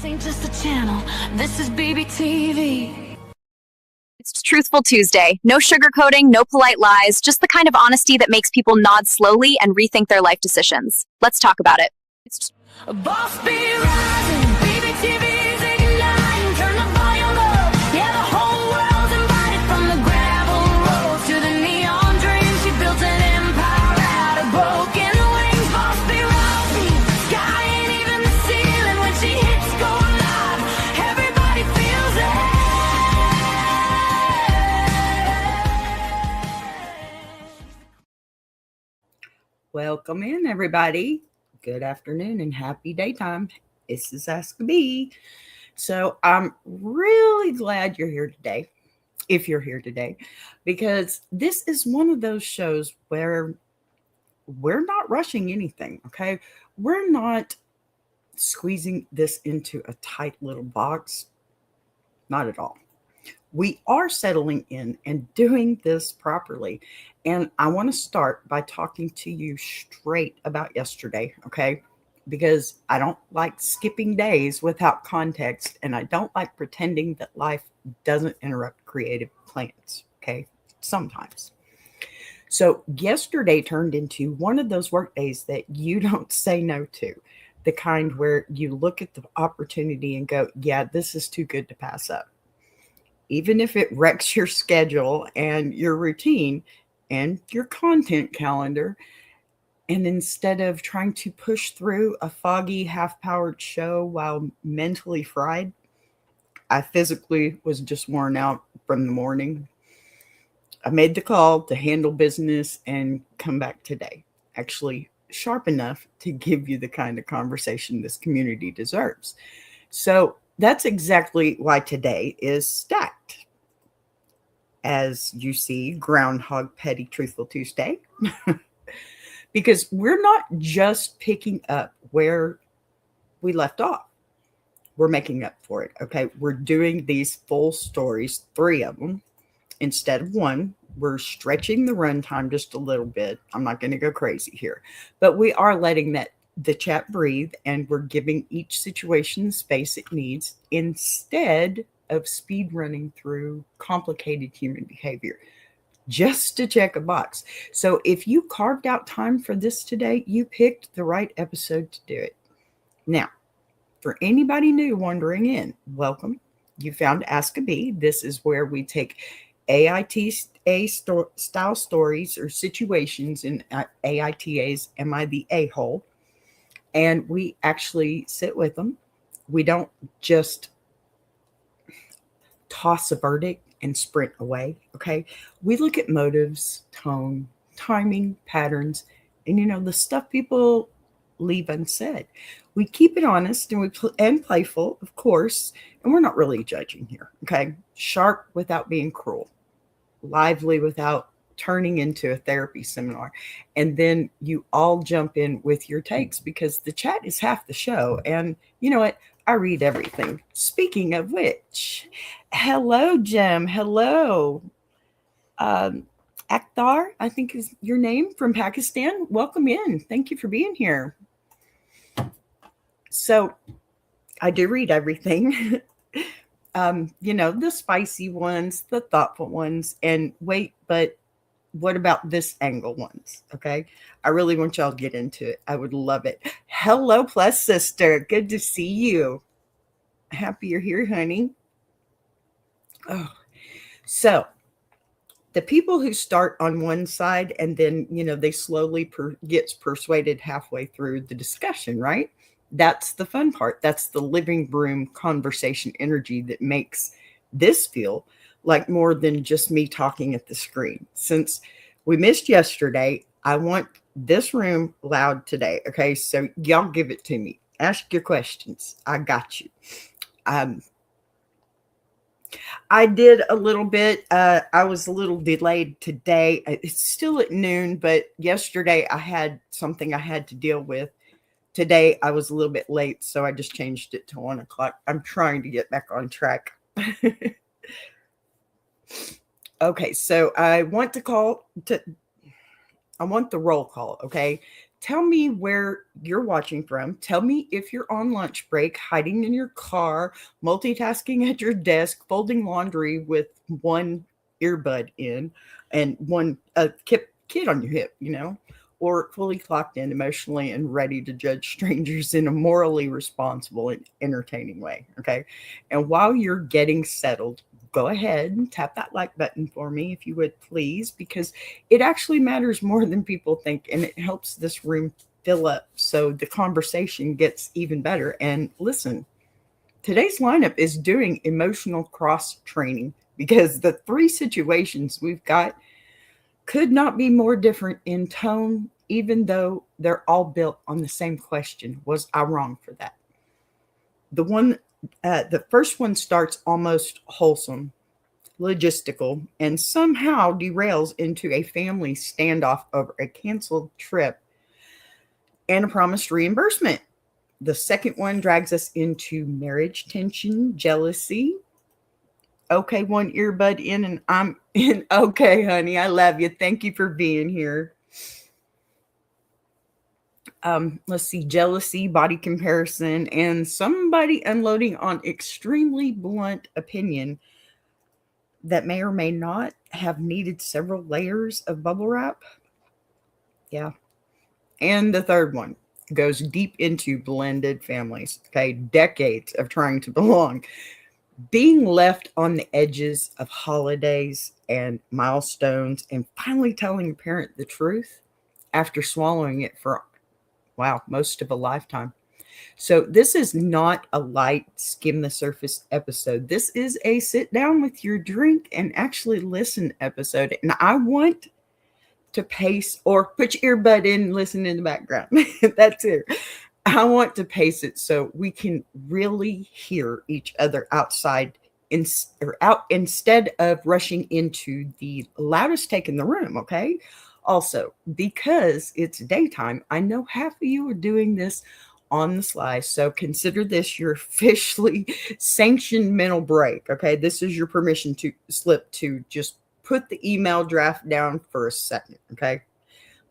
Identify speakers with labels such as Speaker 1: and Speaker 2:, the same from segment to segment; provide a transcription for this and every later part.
Speaker 1: This ain't just a channel, this is BBTV.
Speaker 2: It's Truthful Tuesday. No sugarcoating, no polite lies, just the kind of honesty that makes people nod slowly and rethink their life decisions. Let's talk about it.
Speaker 1: A boss be rising, BBTV's igniting, turn the volume up, yeah, the whole world's invited. From the gravel roads to the neon dreams, she built an empire out of broken wings. Boss be rising, sky ain't even the ceiling. When she hits go live, everybody feels it.
Speaker 3: Welcome in, everybody. Good afternoon and happy daytime. This is Ask B. So I'm really glad you're here today, if you're here today, because this is one of those shows where we're not rushing anything, okay? We're not squeezing this into a tight little box. Not at all. We are settling in and doing this properly. And I want to start by talking to you straight about yesterday, okay? Because I don't like skipping days without context, and I don't like pretending that life doesn't interrupt creative plans, okay? Sometimes. So yesterday turned into one of those work days that you don't say no to. The kind where you look at the opportunity and go, yeah, this is too good to pass up. Even if it wrecks your schedule and your routine and your content calendar. And instead of trying to push through a foggy, half-powered show while mentally fried, I physically was just worn out from the morning. I made the call to handle business and come back today. Actually, sharp enough to give you the kind of conversation this community deserves. So that's exactly why today is stacked. As you see, Groundhog Petty Truthful Tuesday. Because we're not just picking up where we left off. We're making up for it, okay? We're doing these full stories, 3 of them, instead of 1. We're stretching the runtime just a little bit. I'm not going to go crazy here. But we are letting the chat breathe, and we're giving each situation the space it needs instead of speed running through complicated human behavior just to check a box. So if you carved out time for this today, you picked the right episode to do it. Now, for anybody new wandering in, welcome. You found Ask a Bee. This is where we take AITA-style stories or situations in AITA's Am I the A-hole? And we actually sit with them. We don't just toss a verdict and sprint away, okay? We look at motives, tone, timing, patterns, and the stuff people leave unsaid. We keep it honest and playful, of course, and we're not really judging here, okay? Sharp without being cruel, lively without turning into a therapy seminar. And then you all jump in with your takes because the chat is half the show. And you know what? I read everything. Speaking of which, hello, Jem. Hello. Akhtar, I think is your name, from Pakistan. Welcome in. Thank you for being here. So I do read everything. The spicy ones, the thoughtful ones, and wait, but what about this angle ones? Okay. I really want y'all to get into it. I would love it. Hello, Plus Sister. Good to see you. Happy you're here, honey. Oh, so the people who start on one side and then, they slowly gets persuaded halfway through the discussion, right? That's the fun part. That's the living room conversation energy that makes this feel like more than just me talking at the screen. Since we missed yesterday, I want this room loud today. Okay, so y'all give it to me. Ask your questions. I got you. I did a little bit. I was a little delayed today. It's still at noon, but yesterday I had something I had to deal with. Today I was a little bit late, so I just changed it to 1 o'clock. I'm trying to get back on track. Okay, so I want the roll call, okay? Tell me where you're watching from. Tell me if you're on lunch break, hiding in your car, multitasking at your desk, folding laundry with one earbud in and one kid on your hip, or fully clocked in emotionally and ready to judge strangers in a morally responsible and entertaining way. Okay. And while you're getting settled, go ahead and tap that like button for me, if you would please, because it actually matters more than people think, and it helps this room fill up so the conversation gets even better. And listen, today's lineup is doing emotional cross training because the three situations we've got could not be more different in tone, even though they're all built on the same question: was I wrong for that? The first one starts almost wholesome, logistical, and somehow derails into a family standoff over a canceled trip and a promised reimbursement. The second one drags us into marriage tension, jealousy. Okay, one earbud in and I'm in. Okay, honey, I love you. Thank you for being here. Let's see, jealousy, body comparison, and somebody unloading on extremely blunt opinion that may or may not have needed several layers of bubble wrap. Yeah. And the third one goes deep into blended families. Okay. Decades of trying to belong, being left on the edges of holidays and milestones, and finally telling a parent the truth after swallowing it for, wow, most of a lifetime. So this is not a light skim the surface episode. This is a sit down with your drink and actually listen episode. And I want to pace, or put your earbud in and listen in the background. That's it. I want to pace it so we can really hear each other outside instead of rushing into the loudest take in the room. Okay. Also, because it's daytime, I know half of you are doing this on the sly. So consider this your officially sanctioned mental break. Okay. This is your permission to slip to just put the email draft down for a second. Okay.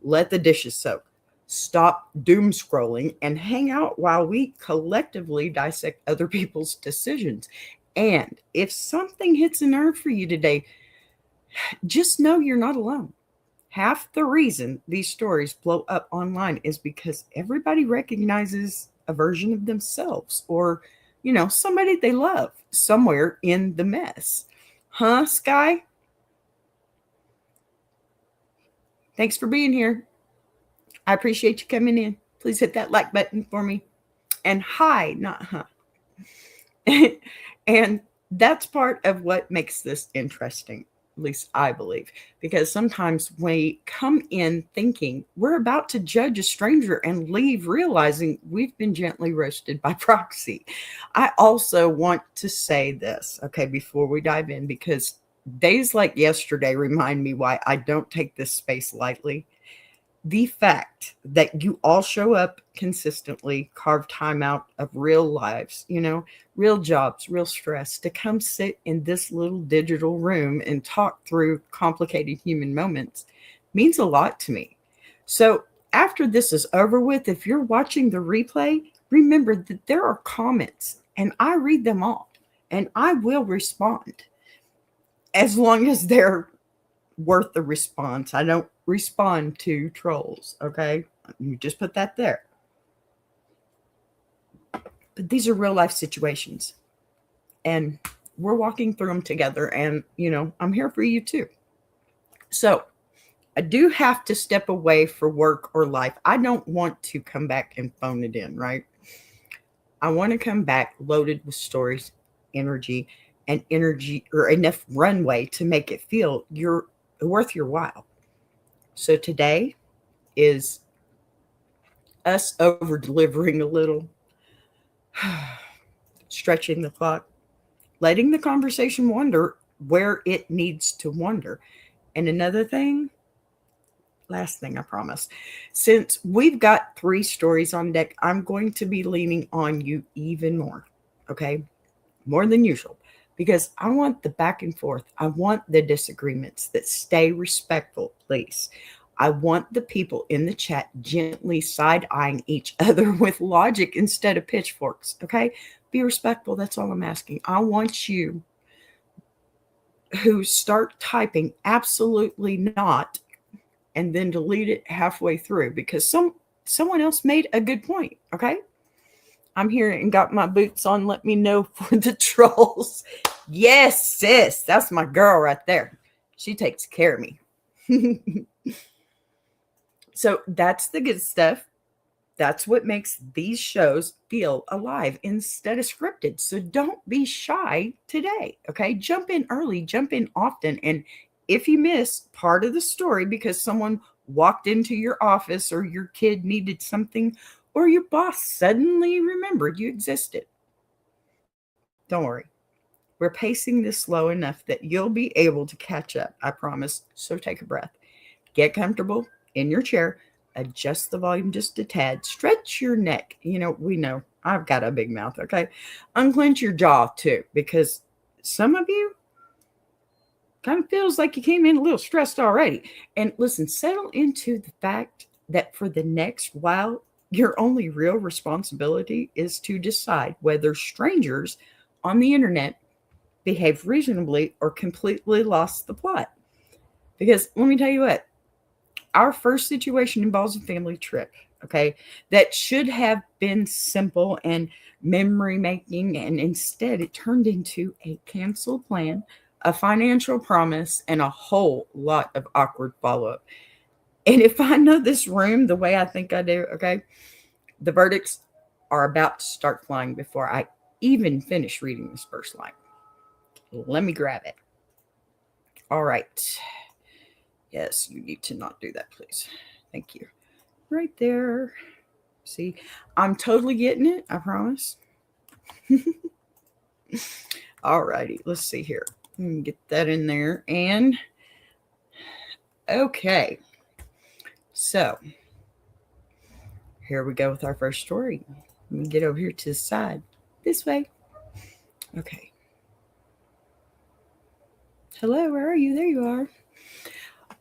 Speaker 3: Let the dishes soak. Stop doom scrolling and hang out while we collectively dissect other people's decisions. And if something hits a nerve for you today, just know you're not alone. Half the reason these stories blow up online is because everybody recognizes a version of themselves or, somebody they love somewhere in the mess. Huh, Sky? Thanks for being here. I appreciate you coming in. Please hit that like button for me. And hi, not huh. And that's part of what makes this interesting. At least I believe, because sometimes we come in thinking we're about to judge a stranger and leave realizing we've been gently roasted by proxy. I also want to say this, okay, before we dive in, because days like yesterday remind me why I don't take this space lightly. The fact that you all show up consistently, carve time out of real lives, real jobs, real stress, to come sit in this little digital room and talk through complicated human moments means a lot to me. So after this is over with, if you're watching the replay, remember that there are comments and I read them all and I will respond as long as they're worth the response. I don't respond to trolls, okay? You just put that there. But these are real life situations and we're walking through them together, and I'm here for you too. So I do have to step away for work or life. I don't want to come back and phone it in, right? I want to come back loaded with stories, energy, or enough runway to make it feel worth your while. So today is us over delivering a little, stretching the clock, letting the conversation wander where it needs to wander. And another thing, last thing I promise, since we've got 3 stories on deck, I'm going to be leaning on you even more, okay? More than usual. Because I want the back and forth. I want the disagreements that stay respectful, please. I want the people in the chat gently side-eyeing each other with logic instead of pitchforks, okay? Be respectful. That's all I'm asking. I want you who start typing absolutely not and then delete it halfway through because someone else made a good point, okay? I'm here and got my boots on. Let me know for the trolls. Yes, sis. That's my girl right there. She takes care of me. So that's the good stuff. That's what makes these shows feel alive instead of scripted. So don't be shy today, okay? Jump in early, jump in often. And if you miss part of the story because someone walked into your office or your kid needed something or your boss suddenly remembered you existed, don't worry. We're pacing this slow enough that you'll be able to catch up, I promise. So take a breath. Get comfortable in your chair. Adjust the volume just a tad. Stretch your neck. We know I've got a big mouth, okay? Unclench your jaw too, because some of you kind of feels like you came in a little stressed already. And listen, settle into the fact that for the next while, your only real responsibility is to decide whether strangers on the internet behave reasonably or completely lost the plot. Because let me tell you what, our first situation involves a family trip, okay, that should have been simple and memory making, and instead it turned into a canceled plan, a financial promise, and a whole lot of awkward follow-up. And if I know this room the way I think I do, okay, the verdicts are about to start flying before I even finish reading this first line. Let me grab it. All right. Yes, you need to not do that, please. Thank you. Right there. See, I'm totally getting it. I promise. All righty. Let's see here. Let me get that in there. And okay. So here we go with our first story. Let me get over here to the side. This way. Okay. Hello, where are you? There you are.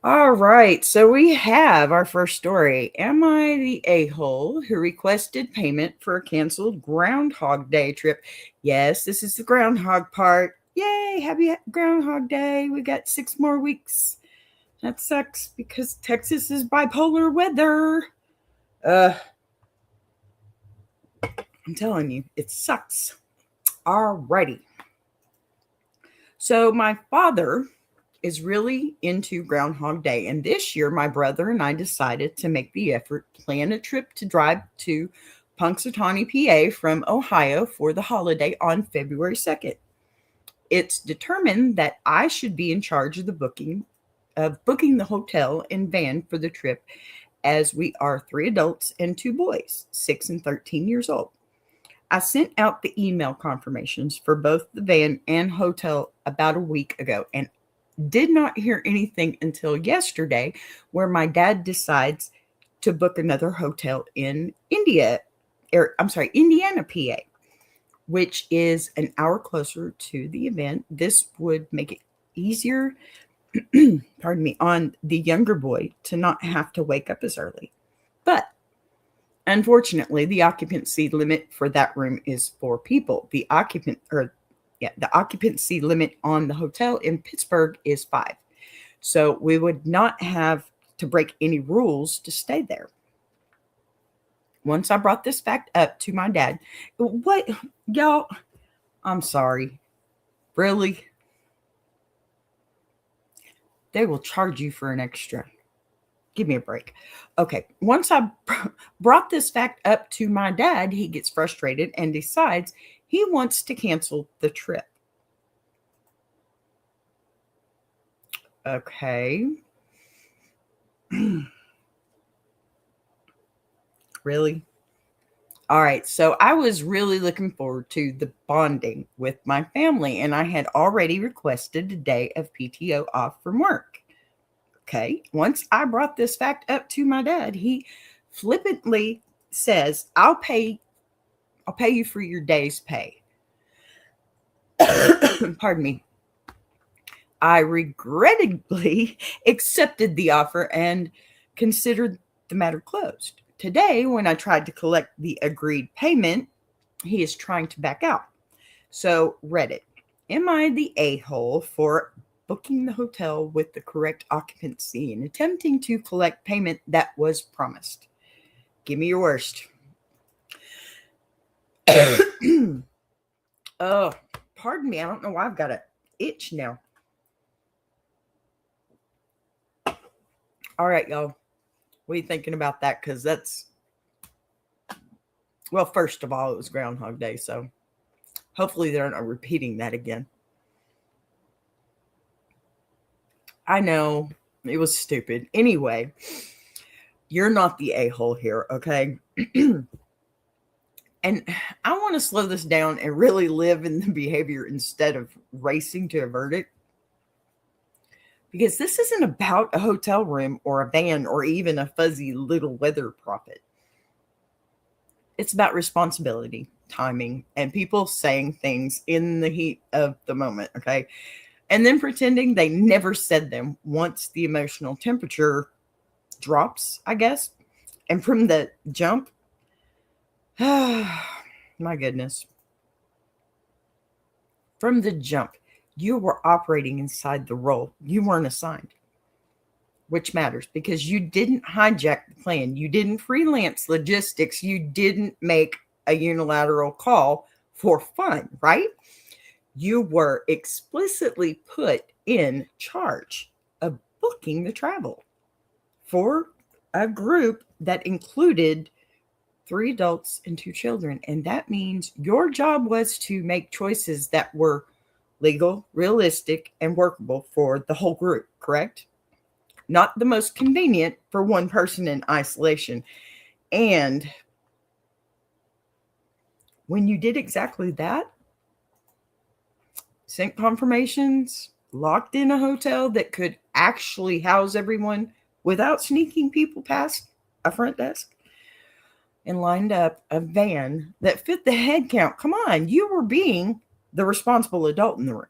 Speaker 3: All right, so we have our first story. Am I the a-hole who requested payment for a canceled Groundhog Day trip? Yes, this is the Groundhog part. Yay, happy Groundhog Day. We got 6 more weeks. That sucks because Texas is bipolar weather. I'm telling you, it sucks. All righty. So my father is really into Groundhog Day. And this year, my brother and I decided to make the effort, plan a trip to drive to Punxsutawney, PA from Ohio for the holiday on February 2nd. It's determined that I should be in charge of booking the hotel and van for the trip, as we are 3 adults and 2 boys, 6 and 13 years old. I sent out the email confirmations for both the van and hotel about a week ago, and did not hear anything until yesterday, where my dad decides to book another hotel in Indiana, PA, which is an hour closer to the event. This would make it easier, pardon me, on the younger boy to not have to wake up as early. But unfortunately, the occupancy limit for that room is 4 people. The occupancy limit on the hotel in Pittsburgh is 5. So we would not have to break any rules to stay there. Once I brought this fact up to my dad, what, y'all, I'm sorry. Really? They will charge you for an extra. Give me a break. Okay. Once I brought this fact up to my dad, he gets frustrated and decides he wants to cancel the trip. Okay. Really? All right. So I was really looking forward to the bonding with my family, and I had already requested a day of PTO off from work. Okay. Once I brought this fact up to my dad, he flippantly says, I'll pay you for your day's pay. Pardon me. I regrettably accepted the offer and considered the matter closed. Today, when I tried to collect the agreed payment, he is trying to back out. So, Reddit, am I the a-hole for booking the hotel with the correct occupancy and attempting to collect payment that was promised? Give me your worst. Oh, pardon me. I don't know why I've got an itch now. All right, y'all. What are you thinking about that? Because that's, well, first of all, it was Groundhog Day, so hopefully they're not repeating that again. I know, it was stupid. Anyway, you're not the a-hole here, okay? And I want to slow this down and really live in the behavior instead of racing to a verdict. Because this isn't about a hotel room or a van or even a fuzzy little weather prophet. It's about responsibility, timing, and people saying things in the heat of the moment, okay? And then pretending they never said them once the emotional temperature drops, I guess. And from the jump, my goodness. From the jump, you were operating inside the role you weren't assigned, which matters because you didn't hijack the plan. You didn't freelance logistics. You didn't make a unilateral call for fun, right? You were explicitly put in charge of booking the travel for a group that included 3 adults and 2 children. And that means your job was to make choices that were legal, realistic, and workable for the whole group, correct? Not the most convenient for one person in isolation. And when you did exactly that, sent confirmations, locked in a hotel that could actually house everyone without sneaking people past a front desk, and lined up a van that fit the head count. Come on, you were being the responsible adult in the room,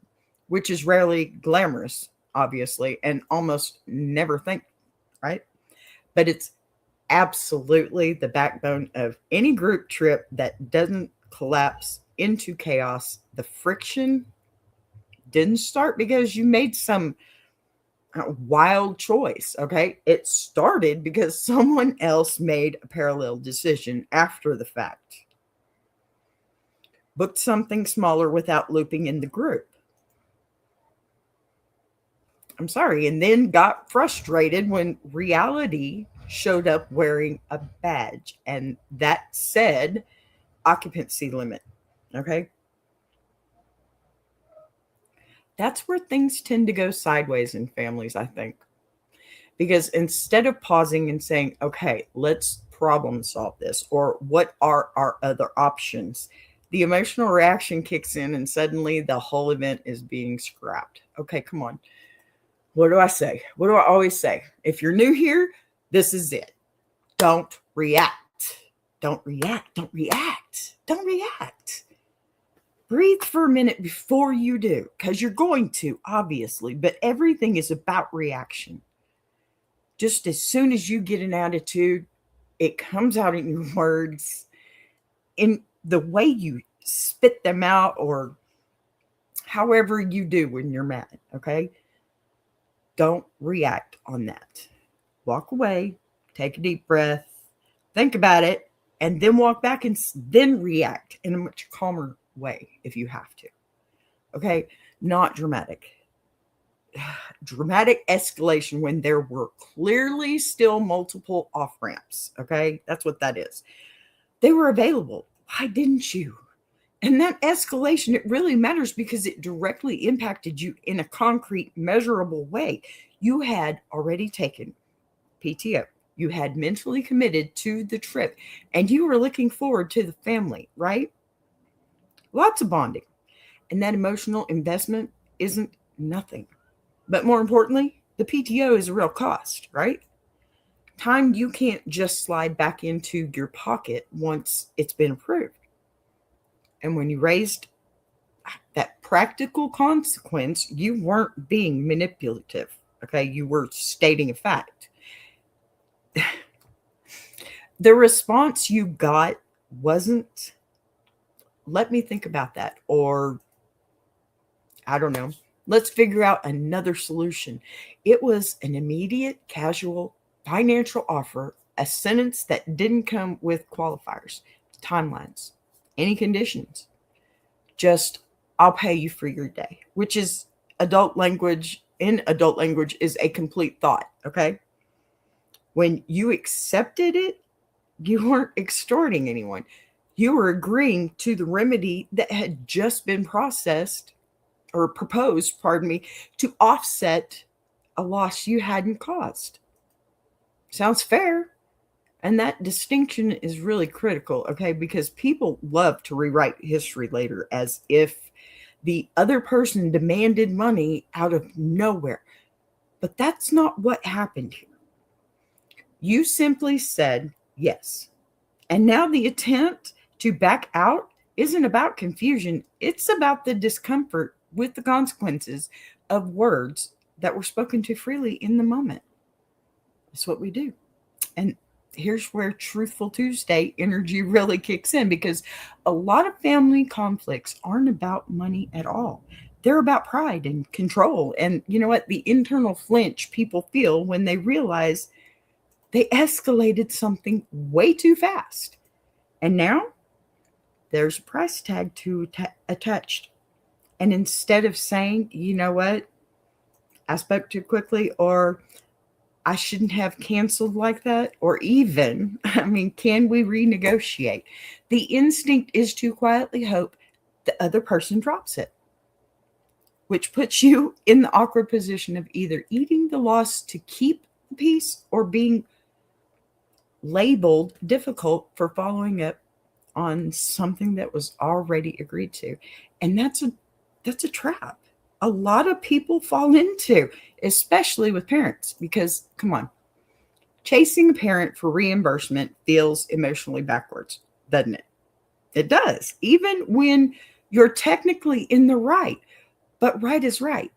Speaker 3: which is rarely glamorous, obviously, and almost never think, right? But it's absolutely the backbone of any group trip that doesn't collapse into chaos. The friction didn't start because you made some wild choice, okay? It started because someone else made a parallel decision after the fact. Booked something smaller without looping in the group. I'm sorry, and then got frustrated when reality showed up wearing a badge, and that said occupancy limit, okay? That's where things tend to go sideways in families, I think. Because instead of pausing and saying, okay, let's problem solve this, or what are our other options, the emotional reaction kicks in and suddenly the whole event is being scrapped. Okay, come on. What do I say? What do I always say? If you're new here, this is it. Don't react. Don't react. Don't react. Don't react. Breathe for a minute before you do, because you're going to, obviously, but everything is about reaction. Just as soon as you get an attitude, it comes out in your words, in the way you spit them out, or however you do when you're mad, okay? Don't react on that. Walk away, take a deep breath, think about it, and then walk back and then react in a much calmer way if you have to. Okay? Not dramatic. Dramatic escalation when there were clearly still multiple off-ramps. Okay? That's what that is. They were available. Why didn't you? And that escalation, it really matters because it directly impacted you in a concrete, measurable way. You had already taken PTO. You had mentally committed to the trip, and you were looking forward to the family, right? Lots of bonding. And that emotional investment isn't nothing. But more importantly, the PTO is a real cost, right? Time you can't just slide back into your pocket once it's been approved. And when you raised that practical consequence, you weren't being manipulative, okay? You were stating a fact. The response you got wasn't, let me think about that, or I don't know, let's figure out another solution. It was an immediate, casual financial offer, a sentence that didn't come with qualifiers, timelines, any conditions. Just, I'll pay you for your day, which is adult language. In adult language is a complete thought, okay? When you accepted it, you weren't extorting anyone. You were agreeing to the remedy that had just been processed or proposed, pardon me, to offset a loss you hadn't caused. Sounds fair. And that distinction is really critical, okay? Because people love to rewrite history later as if the other person demanded money out of nowhere. But that's not what happened here. You simply said yes. And now the attempt to back out isn't about confusion. It's about the discomfort with the consequences of words that were spoken to freely in the moment. That's what we do. And here's where Truthful Tuesday energy really kicks in, because a lot of family conflicts aren't about money at all. They're about pride and control. And you know what? The internal flinch people feel when they realize they escalated something way too fast. And now there's a price tag to attached. And instead of saying, you know what, I spoke too quickly, or I shouldn't have canceled like that, or even, I mean, can we renegotiate? The instinct is to quietly hope the other person drops it, which puts you in the awkward position of either eating the loss to keep the peace or being labeled difficult for following up on something that was already agreed to. And that's a trap a lot of people fall into, especially with parents, because come on, chasing a parent for reimbursement feels emotionally backwards, doesn't it? It does, even when you're technically in the right, but right is right.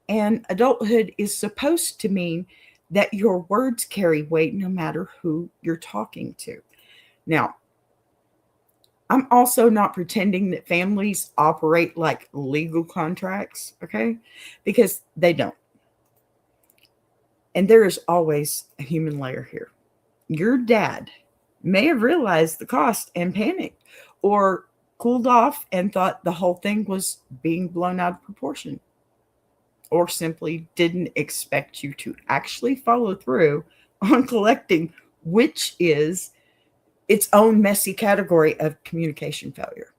Speaker 3: And adulthood is supposed to mean that your words carry weight no matter who you're talking to. Now, I'm also not pretending that families operate like legal contracts, okay? Because they don't. And there is always a human layer here. Your dad may have realized the cost and panicked, or cooled off and thought the whole thing was being blown out of proportion, or simply didn't expect you to actually follow through on collecting, which is its own messy category of communication failure.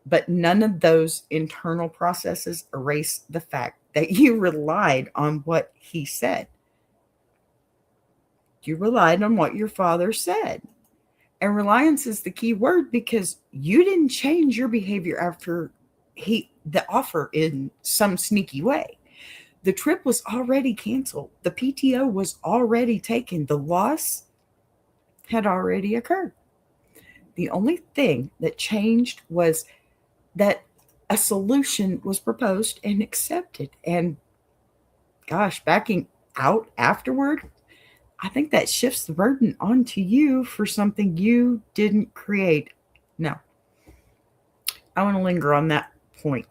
Speaker 3: But none of those internal processes erase the fact that you relied on what he said. You relied on what your father said. And reliance is the key word, because you didn't change your behavior after the offer in some sneaky way. The trip was already canceled. The PTO was already taken. The loss had already occurred. The only thing that changed was that a solution was proposed and accepted. And gosh, backing out afterward, I think that shifts the burden onto you for something you didn't create. No, I want to linger on that point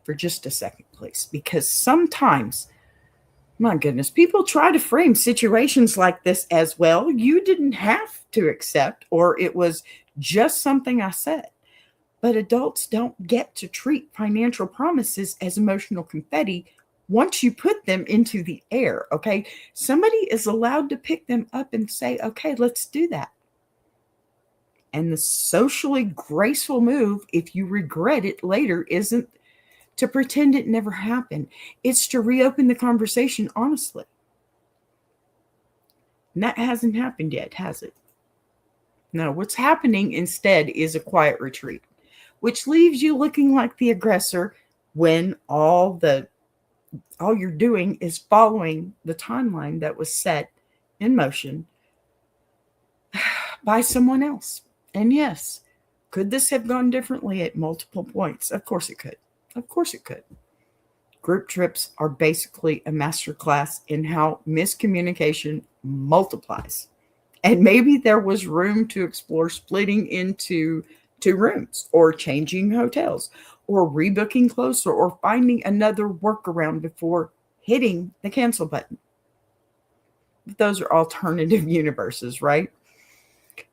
Speaker 3: for just a second, please, because sometimes, my goodness, people try to frame situations like this as, well, you didn't have to accept, or it was just something I said. But adults don't get to treat financial promises as emotional confetti once you put them into the air, okay? Somebody is allowed to pick them up and say, okay, let's do that. And the socially graceful move, if you regret it later, isn't to pretend it never happened. It's to reopen the conversation honestly. And that hasn't happened yet, has it? No, what's happening instead is a quiet retreat, which leaves you looking like the aggressor when all you're doing is following the timeline that was set in motion by someone else. And yes, could this have gone differently at multiple points? Of course it could. Of course it could. Group trips are basically a masterclass in how miscommunication multiplies And maybe there was room to explore splitting into 2 rooms, or changing hotels, or rebooking closer, or finding another workaround before hitting the cancel button. Those are alternative universes, right?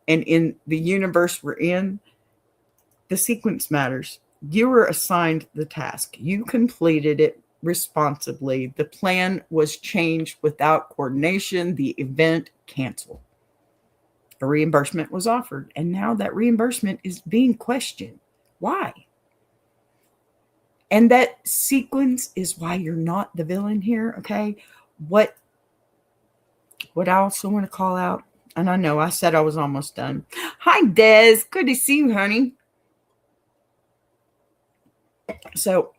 Speaker 3: And in the universe we're in, the sequence matters. You were assigned the task. You completed it responsibly. The plan was changed without coordination. The event canceled. A reimbursement was offered, and now that reimbursement is being questioned. Why? And that sequence is why you're not the villain here, okay? What I also want to call out, and I know I said I was almost done. Hi, Des. Good to see you, honey. So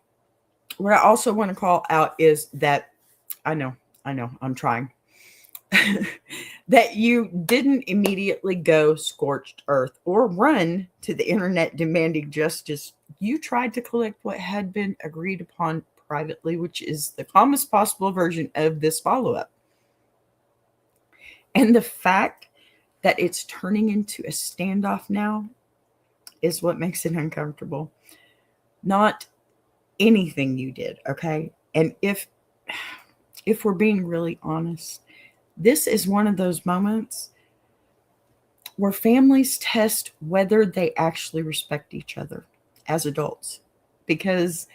Speaker 3: what I also want to call out is that I know, I'm trying. That you didn't immediately go scorched earth or run to the internet demanding justice. You tried to collect what had been agreed upon privately, which is the calmest possible version of this follow-up. And the fact that it's turning into a standoff now is what makes it uncomfortable. Not anything you did, okay? And if we're being really honest, this is one of those moments where families test whether they actually respect each other as adults, because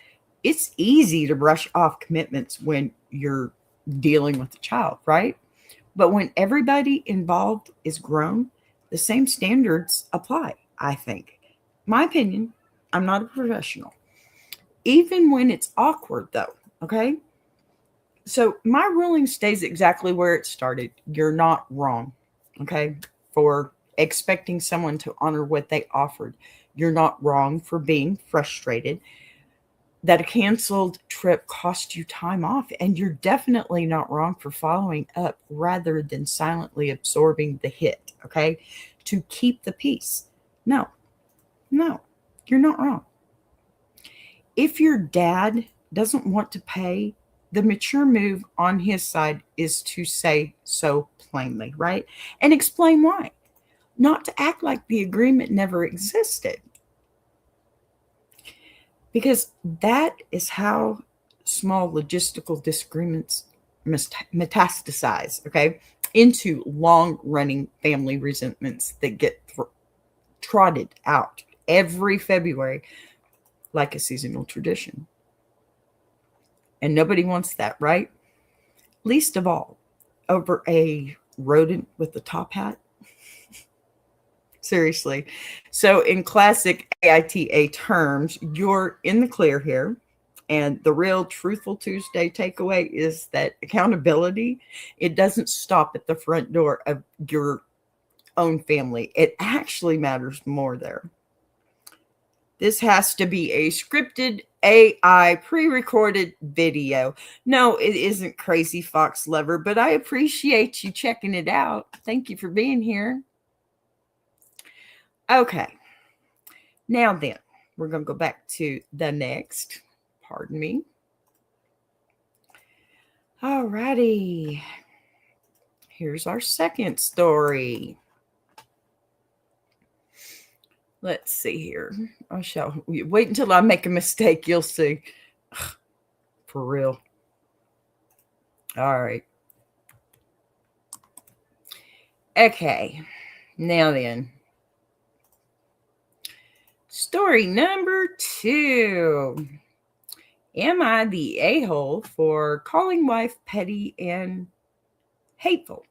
Speaker 3: it's easy to brush off commitments when you're dealing with a child, right? But when everybody involved is grown, the same standards apply, I think. My opinion, I'm not a professional. Even when it's awkward, though, okay? So my ruling stays exactly where it started. You're not wrong, okay, for expecting someone to honor what they offered. You're not wrong for being frustrated that a canceled trip cost you time off. And you're definitely not wrong for following up rather than silently absorbing the hit, okay, to keep the peace. No, you're not wrong. If your dad doesn't want to pay, the mature move on his side is to say so plainly, right? And explain why. Not to act like the agreement never existed. Because that is how small logistical disagreements metastasize, okay, into long-running family resentments that get trotted out every February like a seasonal tradition. And nobody wants that, right? Least of all over a rodent with a top hat. Seriously. So in classic AITA terms, you're in the clear here. And the real Truthful Tuesday takeaway is that accountability, it doesn't stop at the front door of your own family. It actually matters more there. This has to be a scripted AI pre-recorded video. No, it isn't Crazy Fox Lover, but I appreciate you checking it out. Thank you for being here. Okay. Now then, we're going to go back to the next. Pardon me. All righty. Here's our second story. Let's see here. I shall wait until I make a mistake. You'll see. Ugh, for real. All right. Okay. Now then. Story number 2. Am I the a-hole for calling wife petty and hateful?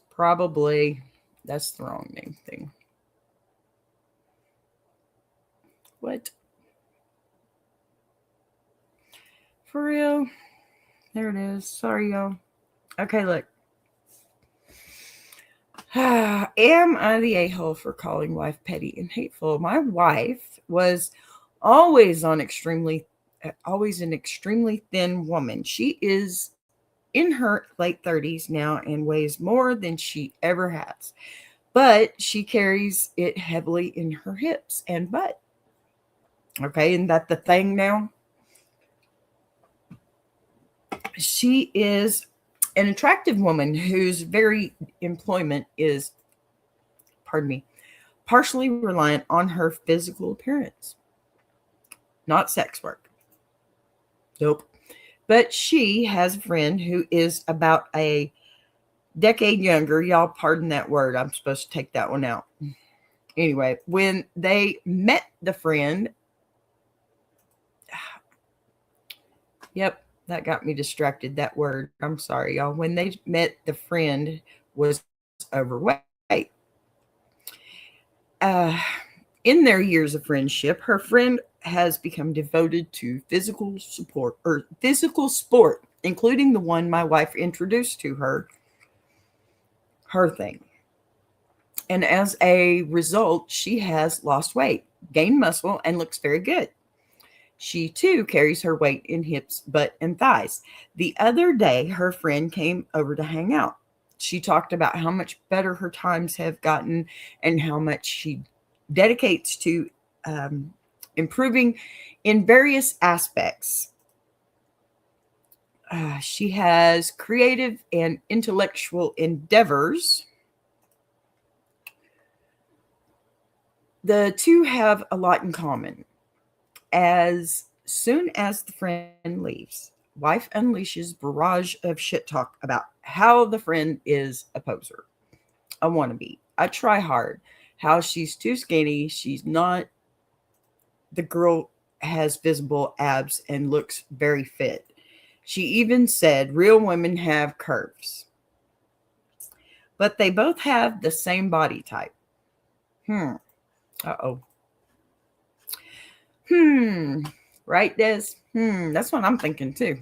Speaker 3: Probably. That's the wrong name thing. What? For real? There it is. Sorry, y'all. Okay, look. Am I the a-hole for calling wife petty and hateful? My wife was always an extremely thin woman. She is in her late 30s now and weighs more than she ever has. But she carries it heavily in her hips and butt. Okay, isn't that the thing now? She is An attractive woman whose very employment is, pardon me, partially reliant on her physical appearance, not sex work. Nope. But she has a friend who is about a decade younger. Y'all pardon that word. I'm supposed to take that one out. Anyway, when they met the friend, yep, that got me distracted, that word. I'm sorry, y'all. When they met, the friend was overweight. In their years of friendship, her friend has become devoted to physical sport, including the one my wife introduced to her thing. And as a result, she has lost weight, gained muscle, and looks very good. She too carries her weight in hips, butt, and thighs. The other day, her friend came over to hang out. She talked about how much better her times have gotten and how much she dedicates to improving in various aspects. She has creative and intellectual endeavors. The two have a lot in common. As soon as the friend leaves, wife unleashes barrage of shit talk about how the friend is a poser, a wannabe, a try hard, how she's too skinny, she's not. The girl has visible abs and looks very fit. She even said real women have curves, but they both have the same body type. Uh-oh. Right, Des? That's what I'm thinking too.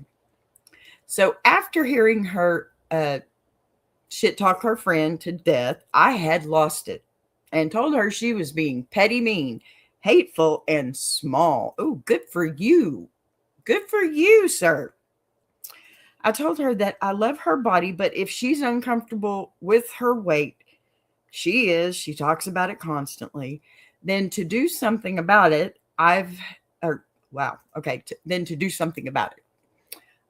Speaker 3: So after hearing her shit talk her friend to death, I had lost it and told her she was being petty, mean, hateful, and small. Oh, good for you. Good for you, sir. I told her that I love her body, but if she's uncomfortable with her weight, she talks about it constantly, then to do something about it, then to do something about it.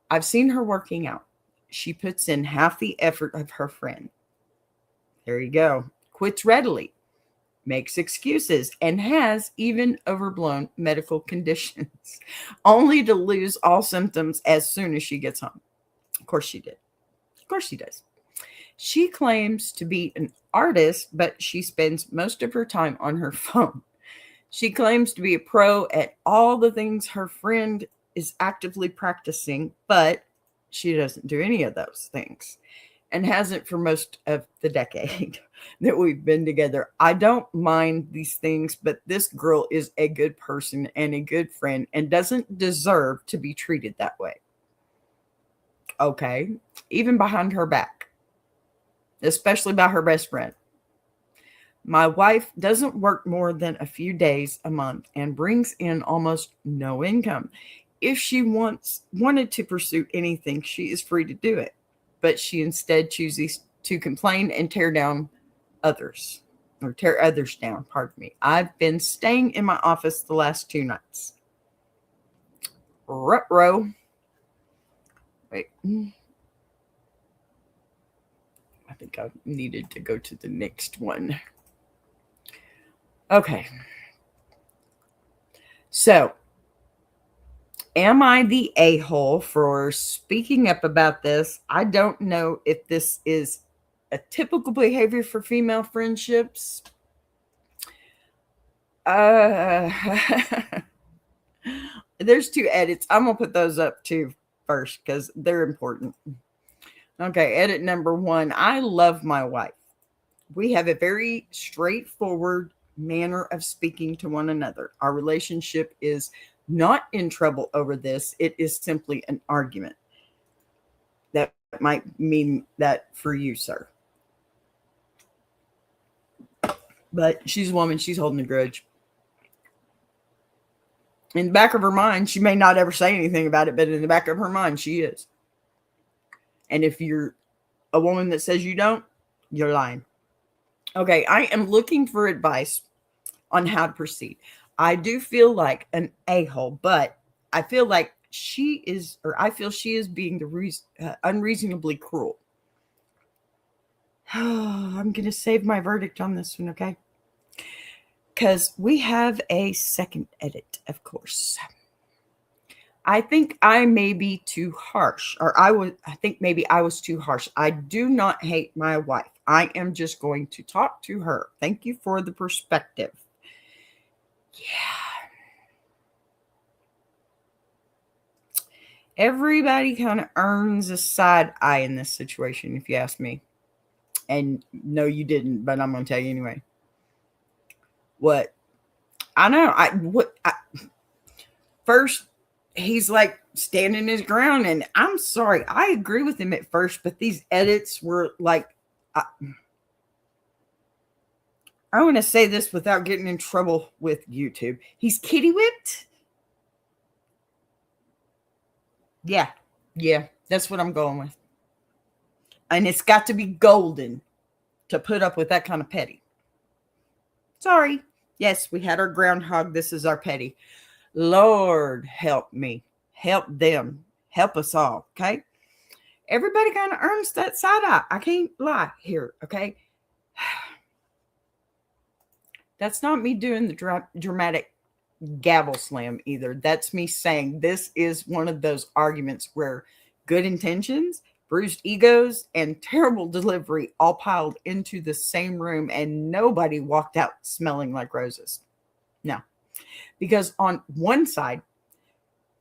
Speaker 3: I've seen her working out. She puts in half the effort of her friend. There you go. Quits readily, makes excuses, and has even overblown medical conditions, only to lose all symptoms as soon as she gets home. Of course she did. Of course she does. She claims to be an artist, but she spends most of her time on her phone. She claims to be a pro at all the things her friend is actively practicing, but she doesn't do any of those things and hasn't for most of the decade that we've been together. I don't mind these things, but this girl is a good person and a good friend and doesn't deserve to be treated that way. Okay, even behind her back, especially by her best friend. My wife doesn't work more than a few days a month and brings in almost no income. If she wanted to pursue anything, she is free to do it. But she instead chooses to complain and tear others down. Pardon me. I've been staying in my office the last 2 nights. Ruh-roh. Wait. I think I needed to go to the next one. Okay. So, am I the a-hole for speaking up about this? I don't know if this is a typical behavior for female friendships. There's 2 edits. I'm going to put those up too first because they're important. Okay, edit number 1. I love my wife. We have a very straightforward manner of speaking to one another. Our relationship is not in trouble over this. It is simply an argument. That might mean that for you, sir. But she's a woman. She's holding a grudge. In the back of her mind, she may not ever say anything about it, but in the back of her mind, she is. And if you're a woman that says you don't, you're lying. Okay, I am looking for advice on how to proceed. I do feel like an a-hole, but I feel like I feel she is being unreasonably cruel. I'm going to save my verdict on this one, okay? Because we have a second edit, of course. I think I may be too harsh, or I think maybe I was too harsh. I do not hate my wife. I am just going to talk to her. Thank you for the perspective. Yeah. Everybody kind of earns a side eye in this situation, if you ask me. And no, you didn't, but I'm going to tell you anyway. What? I know. First, he's like standing his ground, and I'm sorry, I agree with him at first, but these edits were like, I want to say this without getting in trouble with YouTube. He's kitty whipped. Yeah, that's what I'm going with. And it's got to be golden to put up with that kind of petty. Sorry. Yes, we had our groundhog. This is our petty. Lord, help me. Help them. Help us all, okay? Everybody kind of earns that side eye. I can't lie here, okay? That's not me doing the dramatic gavel slam either. That's me saying this is one of those arguments where good intentions, bruised egos, and terrible delivery all piled into the same room, and nobody walked out smelling like roses. No. Because on one side,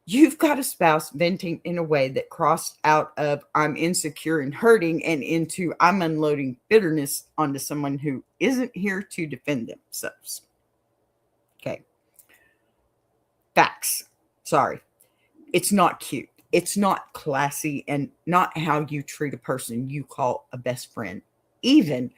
Speaker 3: you've got a spouse venting in a way that crossed out of I'm insecure and hurting and into I'm unloading bitterness onto someone who isn't here to defend themselves. Okay. Facts. Sorry. It's not cute. It's not classy and not how you treat a person you call a best friend. Even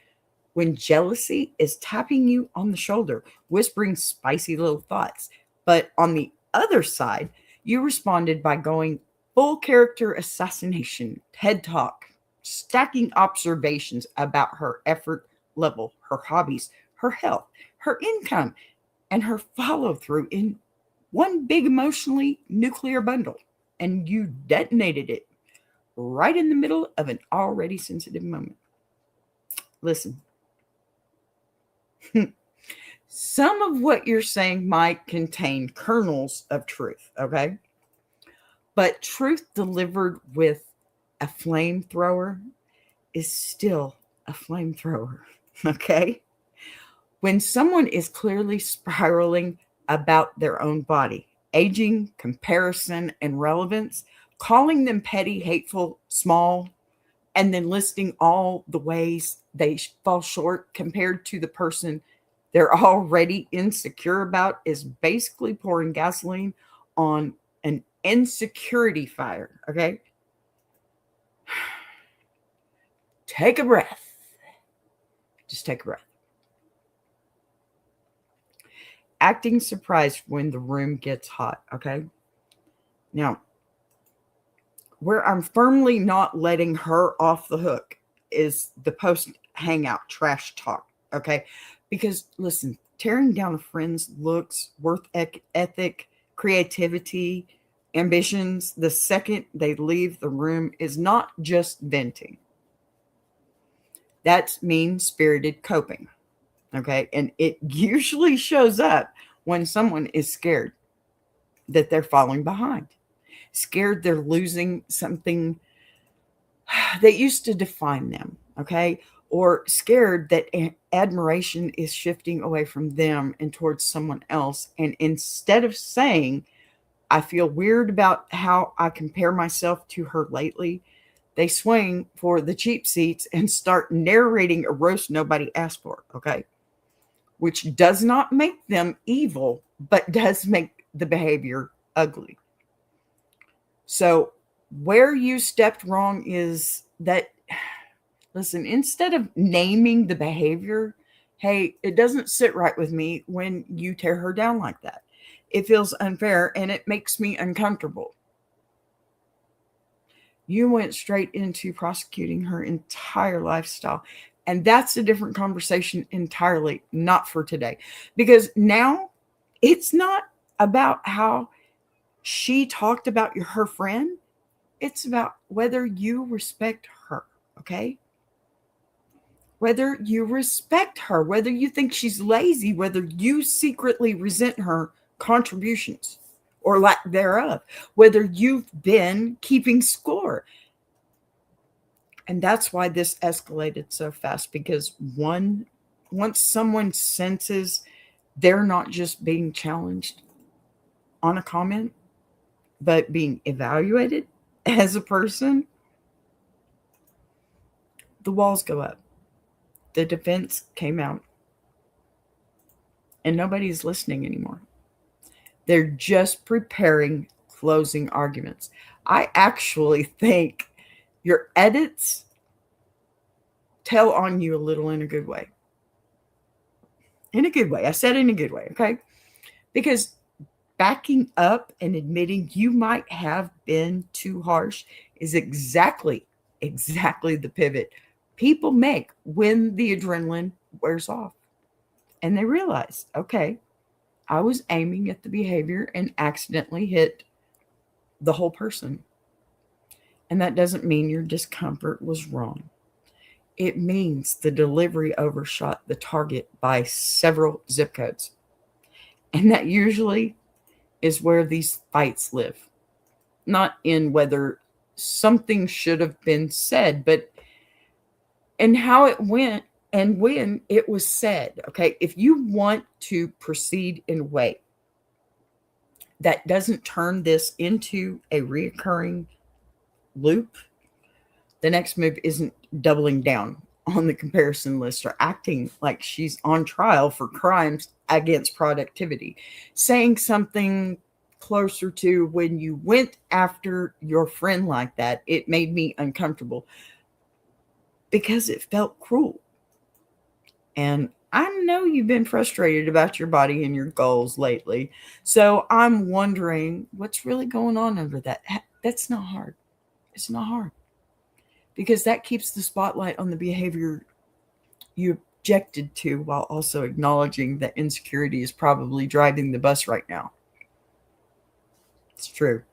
Speaker 3: when jealousy is tapping you on the shoulder, whispering spicy little thoughts. But on the other side, you responded by going full character assassination, TED Talk, stacking observations about her effort level, her hobbies, her health, her income, and her follow through in one big emotionally nuclear bundle. And you detonated it right in the middle of an already sensitive moment. Listen. Some of what you're saying might contain kernels of truth, okay? But truth delivered with a flamethrower is still a flamethrower, okay? When someone is clearly spiraling about their own body, aging, comparison, and relevance, calling them petty, hateful, small, and then listing all the ways they fall short compared to the person they're already insecure about is basically pouring gasoline on an insecurity fire, okay? Take a breath. Just take a breath. Acting surprised when the room gets hot, okay? Now, where I'm firmly not letting her off the hook is the post-hangout trash talk, okay? Because, listen, tearing down a friend's looks, work ethic, creativity, ambitions, the second they leave the room is not just venting. That's mean-spirited coping, okay? And it usually shows up when someone is scared that they're falling behind, scared they're losing something that used to define them, okay? Or scared that admiration is shifting away from them and towards someone else. And instead of saying, I feel weird about how I compare myself to her lately, they swing for the cheap seats and start narrating a roast nobody asked for, okay? Which does not make them evil, but does make the behavior ugly. So where you stepped wrong is that, listen, instead of naming the behavior, hey, it doesn't sit right with me when you tear her down like that. It feels unfair and it makes me uncomfortable. You went straight into prosecuting her entire lifestyle. And that's a different conversation entirely, not for today. Because now it's not about how she talked about her friend. It's about whether you respect her, okay? Whether you respect her, whether you think she's lazy, whether you secretly resent her contributions or lack thereof, whether you've been keeping score. And that's why this escalated so fast, because once someone senses they're not just being challenged on a comment, but being evaluated as a person, the walls go up. The defense came out. And nobody's listening anymore. They're just preparing closing arguments. I actually think your edits tell on you a little in a good way. In a good way. I said in a good way, okay? Because backing up and admitting you might have been too harsh is exactly the pivot people make when the adrenaline wears off. And they realize, okay, I was aiming at the behavior and accidentally hit the whole person. And that doesn't mean your discomfort was wrong. It means the delivery overshot the target by several zip codes. And that usually is where these fights live. Not in whether something should have been said, but in how it went and when it was said. Okay, if you want to proceed in a way that doesn't turn this into a reoccurring loop, the next move isn't doubling down on the comparison list or acting like she's on trial for crimes against productivity. Saying something closer to, when you went after your friend like that, it made me uncomfortable because it felt cruel. And I know you've been frustrated about your body and your goals lately. So I'm wondering what's really going on under that. That's not hard. It's not hard. Because that keeps the spotlight on the behavior you objected to, while also acknowledging that insecurity is probably driving the bus right now. It's true.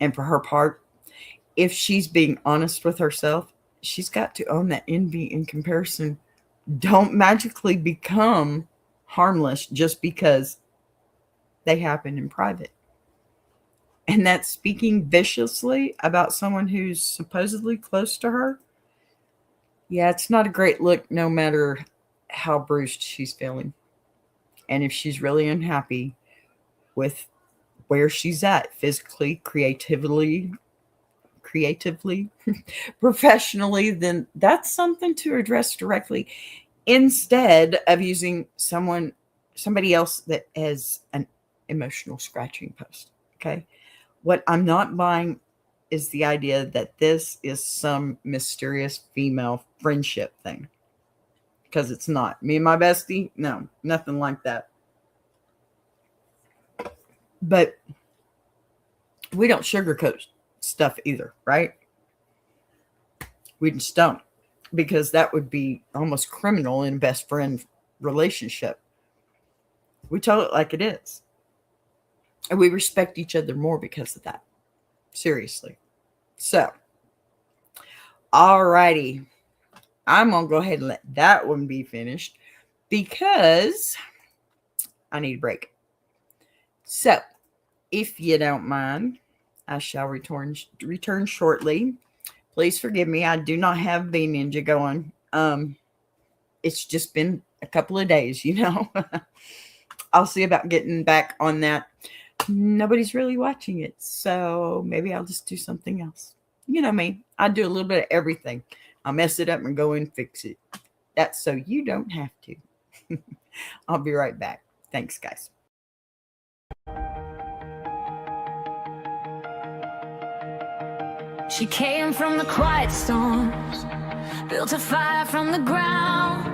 Speaker 3: And for her part, if she's being honest with herself, she's got to own that envy and comparison don't magically become harmless just because they happen in private. And that's speaking viciously about someone who's supposedly close to her. Yeah, it's not a great look, no matter how bruised she's feeling. And if she's really unhappy with where she's at physically, creatively, professionally, then that's something to address directly, instead of using somebody else that as an emotional scratching post. Okay. What I'm not buying is the idea that this is some mysterious female friendship thing. Because it's not. Me and my bestie, no, nothing like that. But we don't sugarcoat stuff either, right? We just don't. Because that would be almost criminal in a best friend relationship. We tell it like it is. And we respect each other more because of that. Seriously. So, alrighty. I'm going to go ahead and let that one be finished because I need a break. So, if you don't mind, I shall return shortly. Please forgive me. I do not have B Ninja going. It's just been a couple of days, you know. I'll see about getting back on that. Nobody's really watching it, so maybe I'll just do something else. You know me. I do a little bit of everything. I'll mess it up and go and fix it. That's so you don't have to. I'll be right back. Thanks, guys.
Speaker 1: She came from the quiet storms, built a fire from the ground,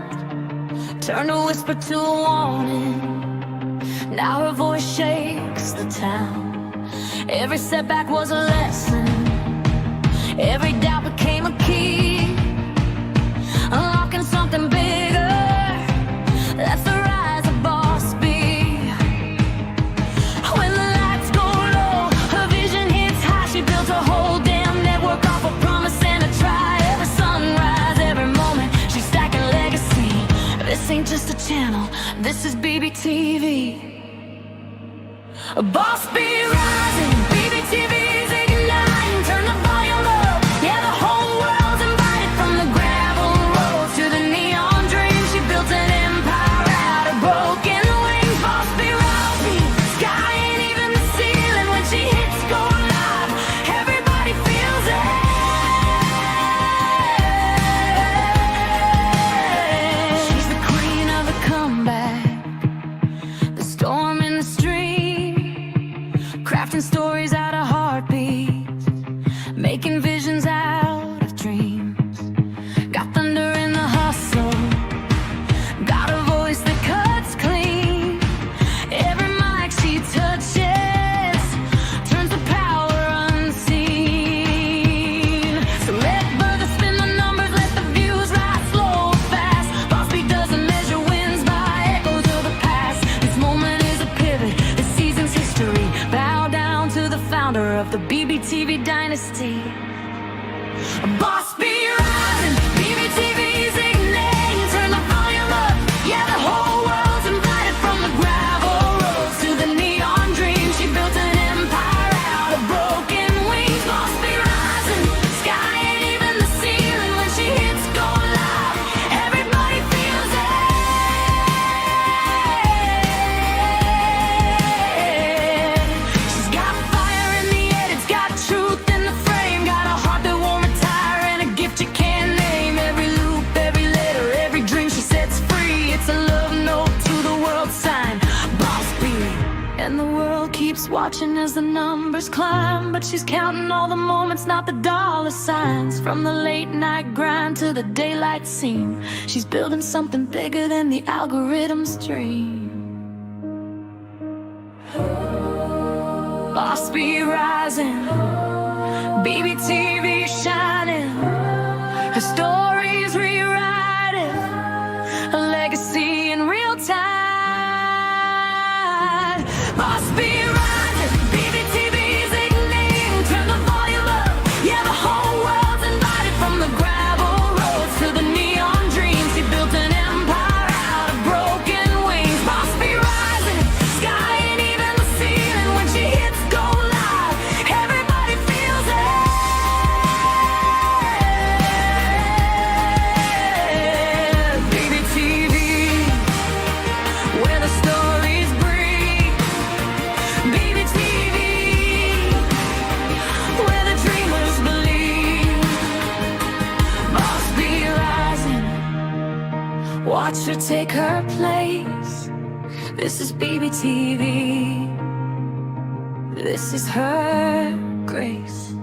Speaker 1: turned a whisper to a warning. Now her voice shakes the town. Every setback was a lesson. Every doubt became a key, unlocking something bigger. That's the rise of Boss B. When the lights go low, her channel. This is BBTV. A boss be rising, BBTV's igniting. Turn the volume up, yeah, the whole world's invited. From the gravel road to the neon dream, she built an empire out of broken wings. Boss be rising, sky ain't even the ceiling. When she hits go live, everybody feels it. She's the queen of the comeback, the storm in the stream, crafting stories out of heartbeats, making visions out of dreams. Got thunder in the hustle, got a voice that cuts clean. Every mic she touches turns the power unseen. So let further spin the numbers, let the views rise slow or fast. Boss beat doesn't measure wins by echoes of the past. This moment is a pivot, this season's history. Bow down to the founder of the BBTV dynasty. Boss be rising, BBTV's igniting. Turn the volume up, yeah, the whole world's invited. From the gravel roads to the neon dream, she built an empire out of broken wings. Boss be rising, sky ain't even the ceiling. When she hits go live, everybody feels it. She's got fire in the head, it's got truth in the frame. Got a heart that won't retire and a gift you can't name. Every loop, every letter, every dream she sets free. It's a love note to the world sign. Boss beat. And the world keeps watching as the numbers climb, but she's counting all the moments, not the dollar signs. From the late night grind to the daylight scene, she's building something bigger than the algorithm's dream. Boss be rising, BBTV shining. Her story's rewriting, a legacy in real time. Boss be rising, BBTV's igniting. Turn the volume up, yeah, the whole world's invited. From the gravel roads to the neon dreams, she built an empire out of broken wings. Boss be rising, sky ain't even the ceiling. When she hits go live, everybody feels it. BBTV, where the stories breathe. BBTV, where the dreamers believe. Boss be rising, watch her take her place. This is BBTV, this is her grace.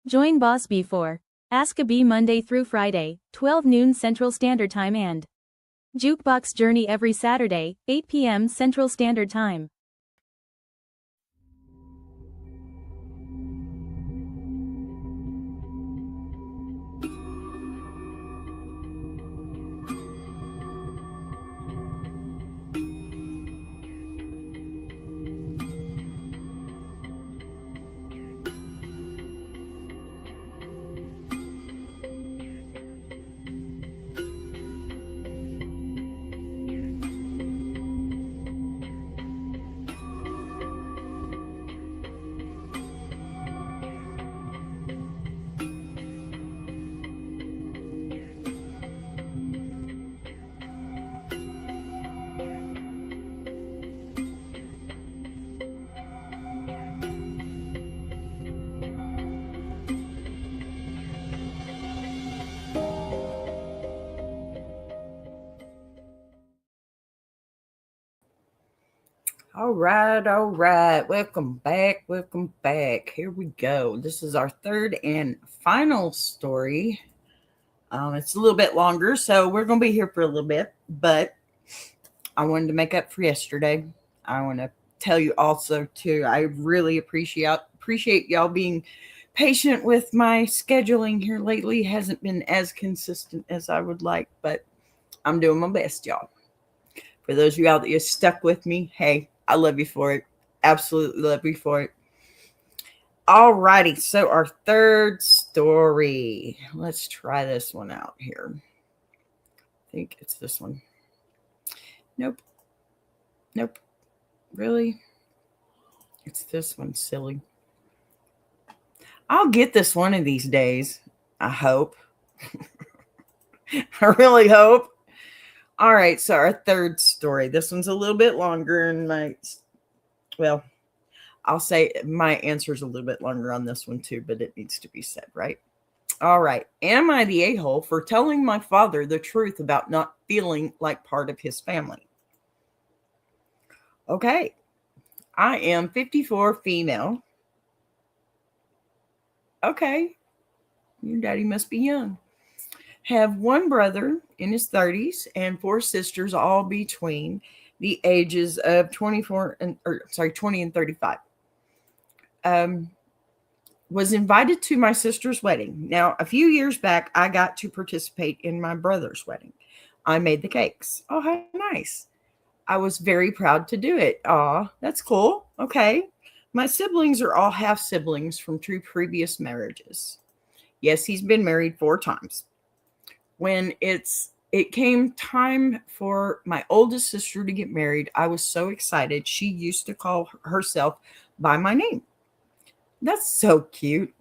Speaker 4: Join Boss B for Ask a Bee Monday through Friday, 12 noon Central Standard Time and Jukebox Journey every Saturday, 8 p.m. Central Standard Time.
Speaker 3: All right. Welcome back. Here we go. This is our third and final story. It's a little bit longer, so we're going to be here for a little bit, but I wanted to make up for yesterday. I want to tell you also, too, I really appreciate y'all being patient with my scheduling here lately. It hasn't been as consistent as I would like, but I'm doing my best, y'all. For those of you out there stuck with me, hey, I love you for it. Absolutely love you for it. All righty. So our third story story. Let's try this one out here. I think it's this one. Nope. Really? It's this one, silly. I'll get this one of these days. I hope. I really hope. All right, so our third story. This one's a little bit longer, and I'll say my answer is a little bit longer on this one too, but it needs to be said, right? All right. Am I the a-hole for telling my father the truth about not feeling like part of his family? Okay. I am 54, female. Okay. Your daddy must be young. Have one brother in his 30s and 4 sisters, all between the ages of 20 and 35. Was invited to my sister's wedding. Now, a few years back, I got to participate in my brother's wedding. I made the cakes. Oh, how nice. I was very proud to do it. Aw, that's cool. Okay. My siblings are all half siblings from 2 previous marriages. Yes, he's been married 4 times. When it came time for my oldest sister to get married, I was so excited. She used to call herself by my name. That's so cute.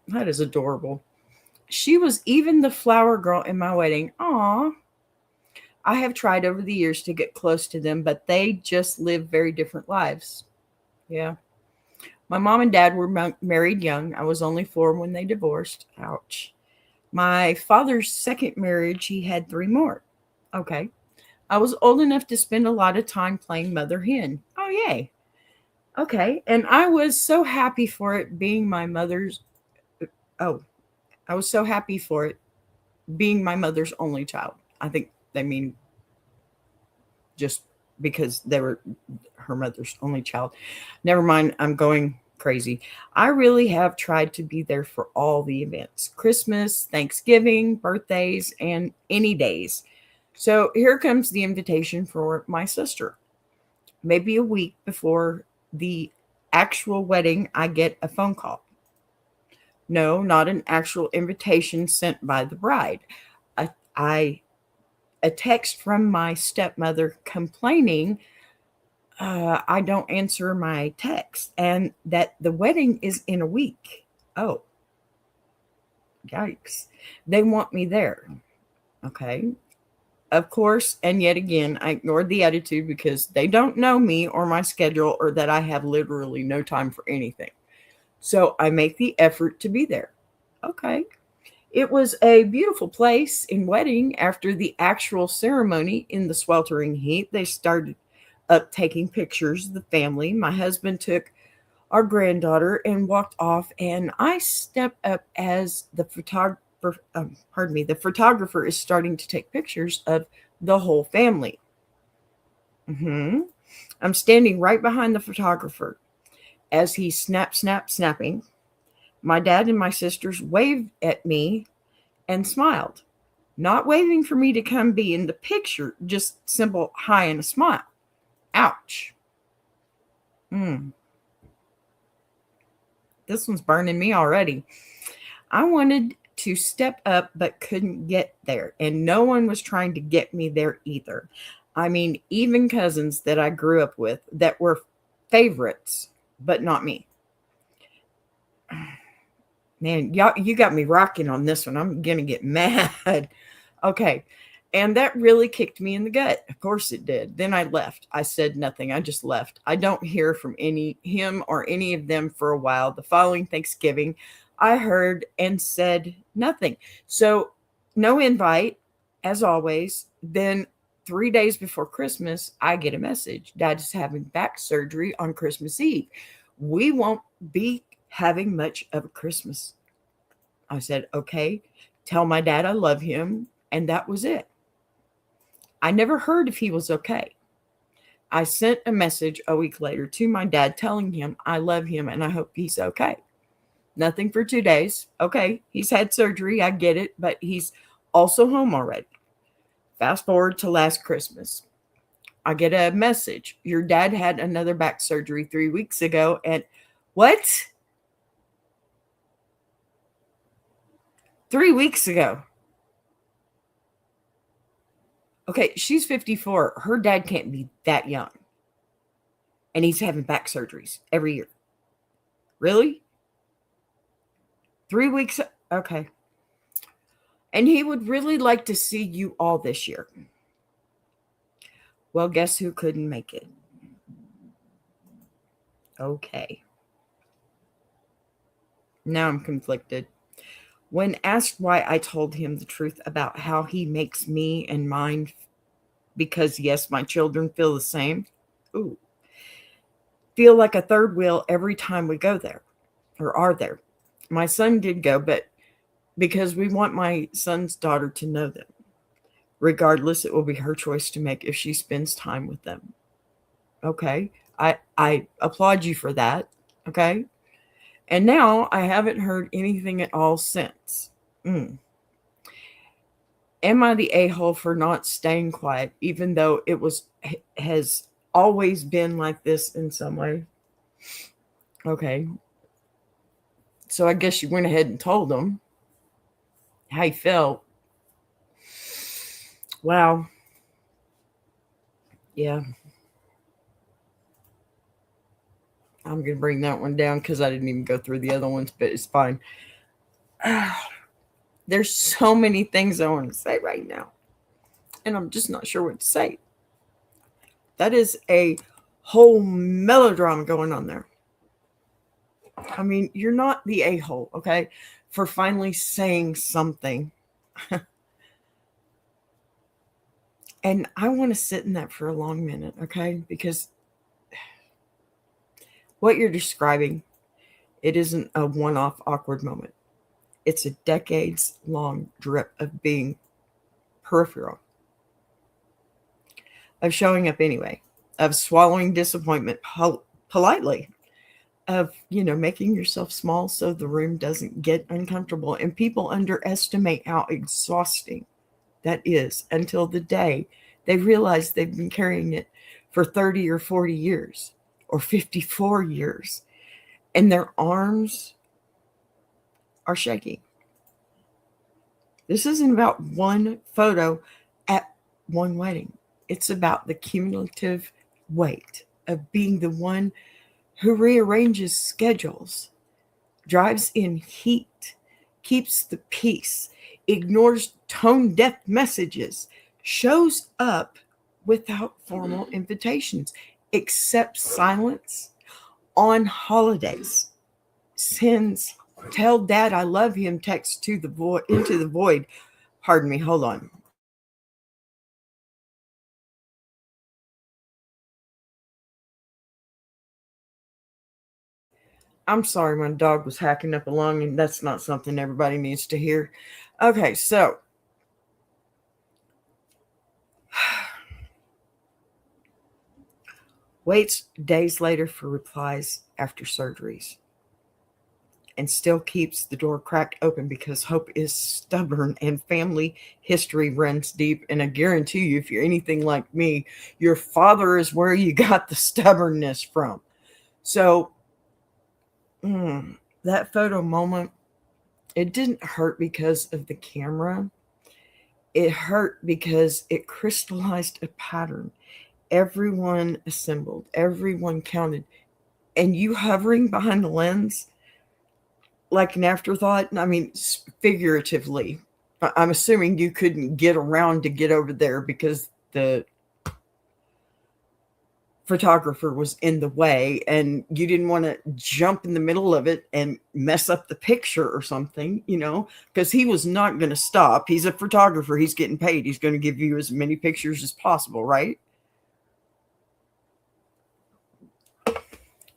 Speaker 3: That is adorable. She was even the flower girl in my wedding. Aw. I have tried over the years to get close to them, but they just live very different lives. Yeah. My mom and dad were married young. I was only 4 when they divorced. Ouch. My father's second marriage, he had 3 more. Okay. I was old enough to spend a lot of time playing mother hen. Oh, yay. Okay. And I was so happy for it being my mother's. I was so happy for it being my mother's only child. I think they mean just because they were her mother's only child. Never mind. I'm going crazy. I really have tried to be there for all the events: Christmas, Thanksgiving, birthdays, and any days. So here comes the invitation for my sister. Maybe a week before the actual wedding, I get a phone call. No, not an actual invitation sent by the bride. A text from my stepmother complaining I don't answer my text and that the wedding is in a week. Oh, yikes. They want me there. Okay. Of course, and yet again, I ignored the attitude because they don't know me or my schedule or that I have literally no time for anything. So I make the effort to be there. Okay. It was a beautiful place in wedding. After the actual ceremony in the sweltering heat, they started up taking pictures of the family. My husband took our granddaughter and walked off, and I stepped up as the photographer. The photographer is starting to take pictures of the whole family. I'm standing right behind the photographer as he snapping. My dad and my sisters waved at me and smiled, not waving for me to come be in the picture, just simple hi and a smile. Ouch. This one's burning me already. I wanted to step up but couldn't get there, and no one was trying to get me there either. I mean, even cousins that I grew up with that were favorites, but not me. Man, y'all, you got me rocking on this one. I'm going to get mad. Okay. And that really kicked me in the gut. Of course it did. Then I left. I said nothing. I just left. I don't hear from him or any of them for a while. The following Thanksgiving, I heard and said nothing. So no invite, as always. Then 3 days before Christmas, I get a message. Dad is having back surgery on Christmas Eve. We won't be having much of a Christmas. I said, okay, tell my dad I love him. And that was it. I never heard if he was okay. I sent a message a week later to my dad telling him I love him and I hope he's okay. Nothing for 2 days. Okay, he's had surgery. I get it, but he's also home already. Fast forward to last Christmas. I get a message. Your dad had another back surgery 3 weeks ago. And what? 3 weeks ago. Okay, she's 54. Her dad can't be that young. And he's having back surgeries every year. Really? 3 weeks? Okay. And he would really like to see you all this year. Well, guess who couldn't make it? Okay. Now I'm conflicted. When asked why I told him the truth about how he makes me and mine, because yes, my children feel the same, feel like a third wheel every time we go there or are there. My son did go, but because we want my son's daughter to know them. Regardless, it will be her choice to make if she spends time with them. Okay. I applaud you for that. Okay. And now I haven't heard anything at all since. Am I the a-hole for not staying quiet, even though has always been like this in some way? Okay. So I guess you went ahead and told them how you felt. Wow. Yeah. I'm going to bring that one down because I didn't even go through the other ones, but it's fine. There's so many things I want to say right now, and I'm just not sure what to say. That is a whole melodrama going on there. I mean, you're not the a-hole, okay, for finally saying something. And I want to sit in that for a long minute, okay, because what you're describing, it isn't a one-off awkward moment. It's a decades-long drip of being peripheral, of showing up anyway, of swallowing disappointment politely, of, making yourself small so the room doesn't get uncomfortable. And people underestimate how exhausting that is until the day they realize they've been carrying it for 30 or 40 years or 54 years, and their arms are shaking. This isn't about one photo at one wedding. It's about the cumulative weight of being the one who rearranges schedules, drives in heat, keeps the peace, ignores tone-deaf messages, shows up without formal invitations, accepts silence on holidays, sends "tell dad I love him" text into the void. Pardon me, hold on. I'm sorry, my dog was hacking up a lung, and that's not something everybody needs to hear. Okay, so waits days later for replies after surgeries and still keeps the door cracked open because hope is stubborn and family history runs deep. And I guarantee you, if you're anything like me, your father is where you got the stubbornness from. So that photo moment, it didn't hurt because of the camera. It hurt because it crystallized a pattern. Everyone assembled, everyone counted, and you hovering behind the lens like an afterthought. I mean, figuratively, I'm assuming you couldn't get around to get over there because the photographer was in the way and you didn't want to jump in the middle of it and mess up the picture or something, because he was not going to stop. He's a photographer. He's getting paid. He's going to give you as many pictures as possible, right?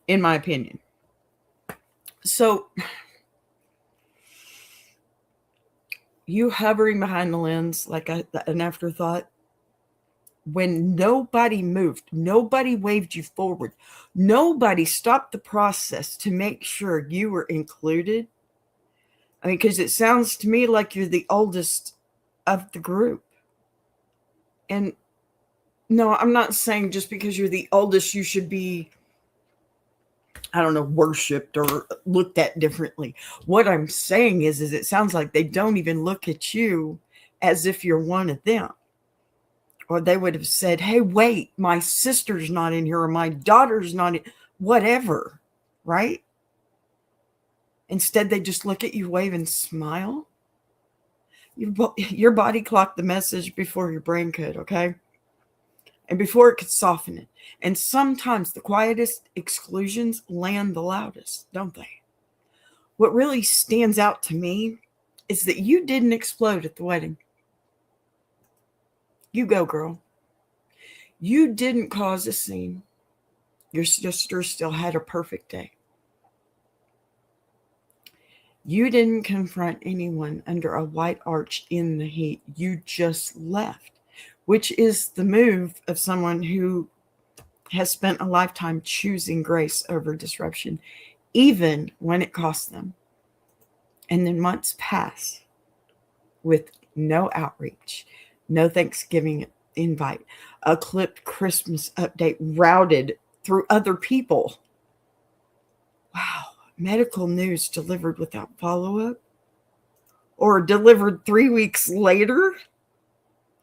Speaker 3: In my opinion. So you hovering behind the lens like an afterthought, when nobody moved, nobody waved you forward, nobody stopped the process to make sure you were included. I mean, because it sounds to me like you're the oldest of the group. And no, I'm not saying just because you're the oldest, you should be I don't know, worshipped or looked at differently. What I'm saying is it sounds like they don't even look at you as if you're one of them. Or they would have said, hey, wait, my sister's not in here, or my daughter's not in, whatever, right? Instead, they just look at you, wave, and smile. Your body clocked the message before your brain could, okay? And before it could soften it. And sometimes the quietest exclusions land the loudest, don't they? What really stands out to me is that you didn't explode at the wedding. You go, girl. You didn't cause a scene. Your sister still had a perfect day. You didn't confront anyone under a white arch in the heat. You just left, which is the move of someone who has spent a lifetime choosing grace over disruption, even when it costs them. And then months pass with no outreach, no Thanksgiving invite, a clipped Christmas update routed through other people. Wow. Medical news delivered without follow-up, or delivered 3 weeks later.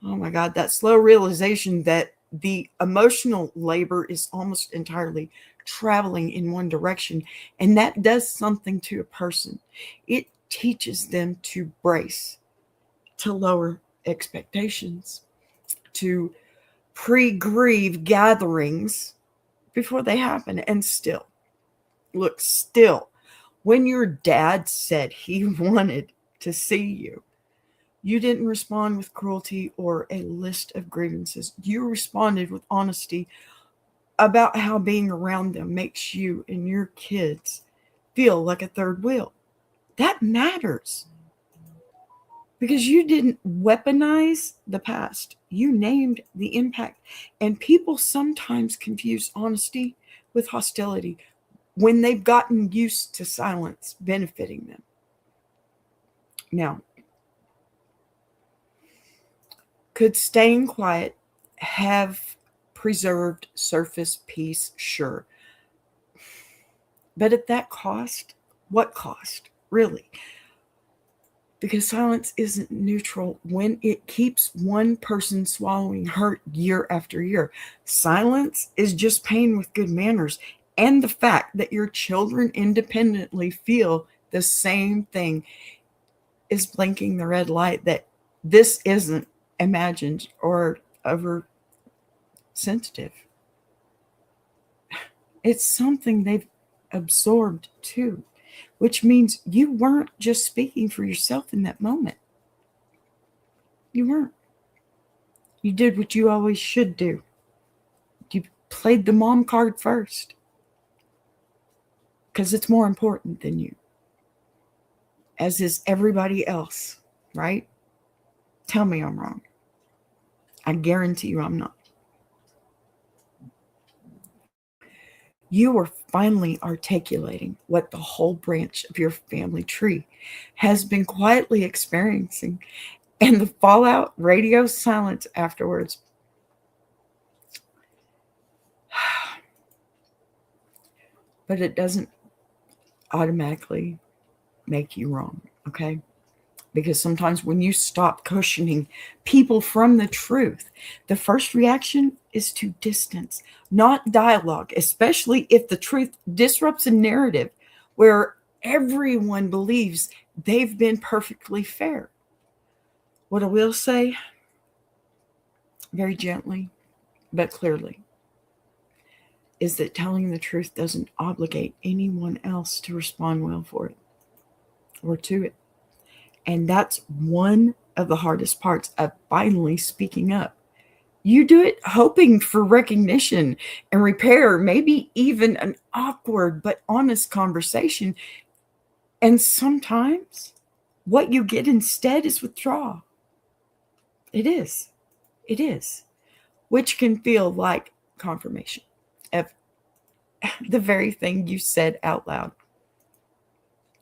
Speaker 3: Oh my God, that slow realization that the emotional labor is almost entirely traveling in one direction. And that does something to a person. It teaches them to brace, to lower expectations, to pre-grieve gatherings before they happen. And still, look, still, when your dad said he wanted to see you, you didn't respond with cruelty or a list of grievances. You responded with honesty about how being around them makes you and your kids feel like a third wheel. That matters. Because you didn't weaponize the past. You named the impact. And people sometimes confuse honesty with hostility when they've gotten used to silence benefiting them. Now, could staying quiet have preserved surface peace? Sure. But at that cost, what cost, really? Because silence isn't neutral when it keeps one person swallowing hurt year after year. Silence is just pain with good manners. And the fact that your children independently feel the same thing is blinking the red light that this isn't imagined or oversensitive. It's something they've absorbed too, which means you weren't just speaking for yourself in that moment. You weren't. You did what you always should do. You played the mom card first because it's more important than you, as is everybody else, right? Tell me I'm wrong. I guarantee you I'm not. You are finally articulating what the whole branch of your family tree has been quietly experiencing, and the fallout, radio silence afterwards. But it doesn't automatically make you wrong, okay? Because sometimes when you stop cushioning people from the truth, the first reaction is to distance, not dialogue, especially if the truth disrupts a narrative where everyone believes they've been perfectly fair. What I will say, very gently but clearly, is that telling the truth doesn't obligate anyone else to respond well for it or to it. And that's one of the hardest parts of finally speaking up. You do it hoping for recognition and repair, maybe even an awkward but honest conversation. And sometimes what you get instead is withdrawal. It is. It is. Which can feel like confirmation of the very thing you said out loud.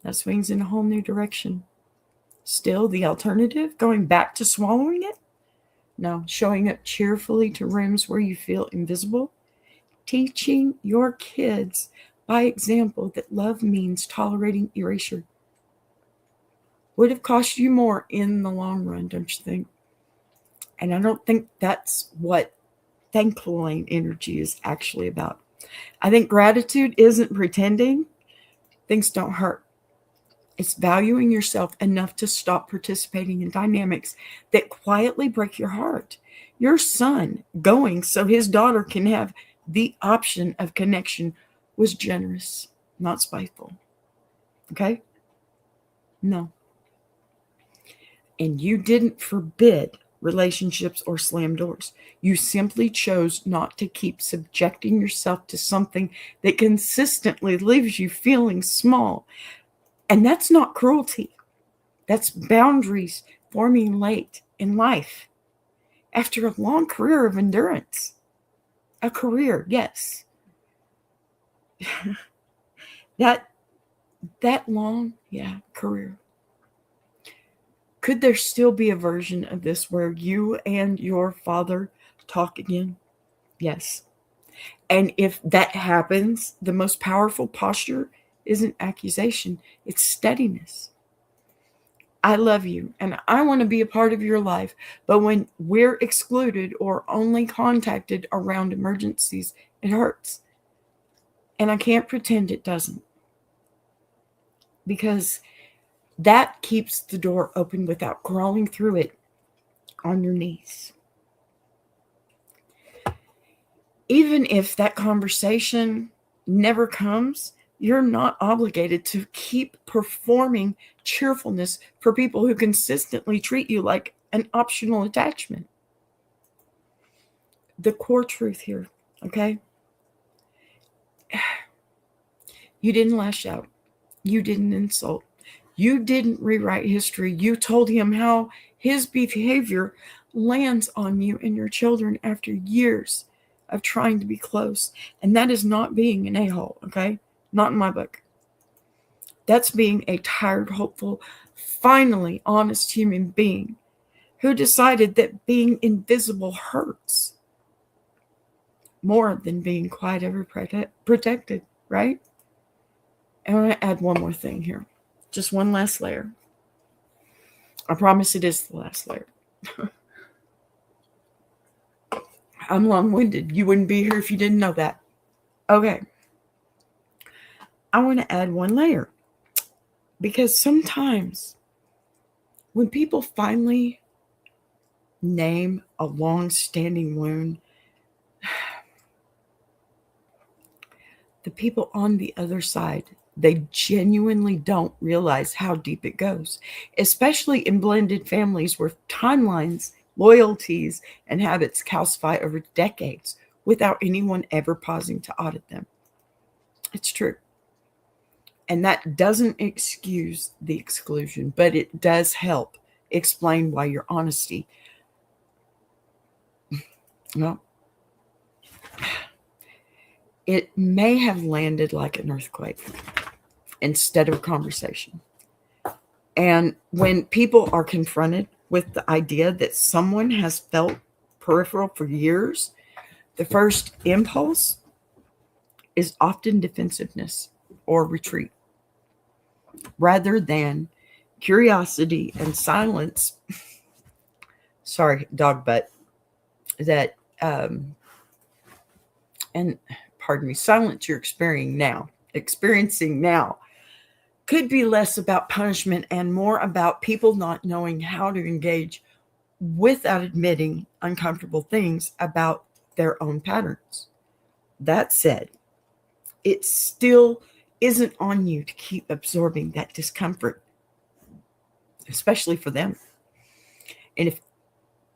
Speaker 3: That swings in a whole new direction. Still, the alternative, going back to swallowing it? No, showing up cheerfully to rooms where you feel invisible. Teaching your kids by example that love means tolerating erasure. Would have cost you more in the long run, don't you think? And I don't think that's what thankful energy is actually about. I think gratitude isn't pretending things don't hurt. It's valuing yourself enough to stop participating in dynamics that quietly break your heart. Your son going so his daughter can have the option of connection was generous, not spiteful. Okay? No. And you didn't forbid relationships or slam doors. You simply chose not to keep subjecting yourself to something that consistently leaves you feeling small. And that's not cruelty. That's boundaries forming late in life after a long career of endurance. A career, yes. that long, yeah, career. Could there still be a version of this where you and your father talk again? Yes. And if that happens, the most powerful posture isn't accusation, it's steadiness. I love you and I want to be a part of your life, but when we're excluded or only contacted around emergencies, it hurts. And I can't pretend it doesn't. Because that keeps the door open without crawling through it on your knees. Even if that conversation never comes, you're not obligated to keep performing cheerfulness for people who consistently treat you like an optional attachment. The core truth here, okay? You didn't lash out. You didn't insult. You didn't rewrite history. You told him how his behavior lands on you and your children after years of trying to be close. And that is not being an a-hole, okay? Not in my book. That's being a tired, hopeful, finally honest human being who decided that being invisible hurts more than being quite ever protected, right? And I want to add one more thing here. Just one last layer. I promise it is the last layer. I'm long-winded. You wouldn't be here if you didn't know that. Okay. I want to add one layer. Because sometimes when people finally name a long-standing wound, the people on the other side, they genuinely don't realize how deep it goes, especially in blended families where timelines, loyalties, and habits calcify over decades without anyone ever pausing to audit them. It's true. And that doesn't excuse the exclusion, but it does help explain why your honesty, well, it may have landed like an earthquake instead of a conversation. And when people are confronted with the idea that someone has felt peripheral for years, the first impulse is often defensiveness or retreat, rather than curiosity and silence. Sorry, dog butt. That, and pardon me, silence you're experiencing now could be less about punishment and more about people not knowing how to engage without admitting uncomfortable things about their own patterns. That said, it still isn't on you to keep absorbing that discomfort, especially for them. And if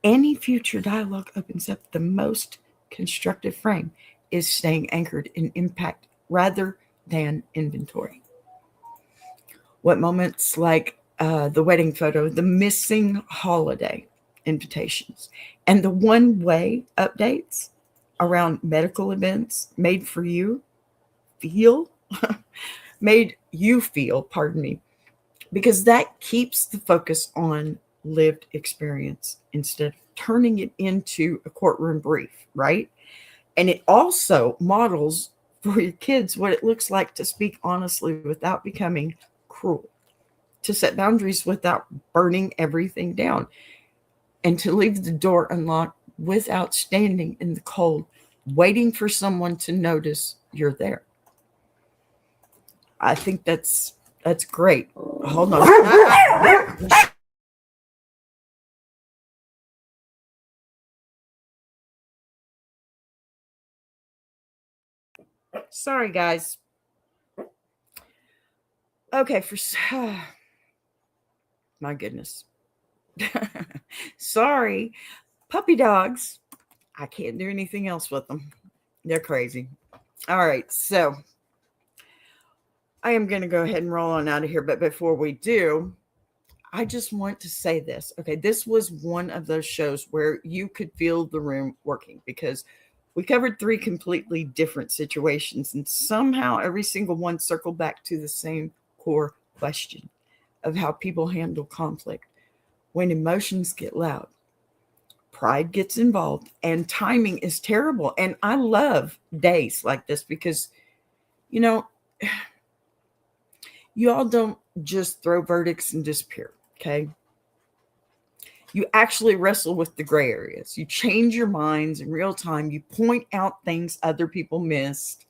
Speaker 3: any future dialogue opens up, the most constructive frame is staying anchored in impact rather than inventory. What moments like the wedding photo, the missing holiday invitations, and the one-way updates around medical events made you feel, pardon me, because that keeps the focus on lived experience instead of turning it into a courtroom brief, right? And it also models for your kids what it looks like to speak honestly without becoming cruel, to set boundaries without burning everything down, and to leave the door unlocked without standing in the cold, waiting for someone to notice you're there. I think that's great. Hold on. Sorry, guys. Okay, my goodness. Sorry. Puppy dogs. I can't do anything else with them. They're crazy. All right, so I am going to go ahead and roll on out of here. But before we do, I just want to say this. Okay, this was one of those shows where you could feel the room working because we covered 3 completely different situations, and somehow every single one circled back to the same core question of how people handle conflict when emotions get loud, pride gets involved, and timing is terrible. And I love days like this because, you know, you all don't just throw verdicts and disappear, okay? You actually wrestle with the gray areas. You change your minds in real time. You point out things other people missed.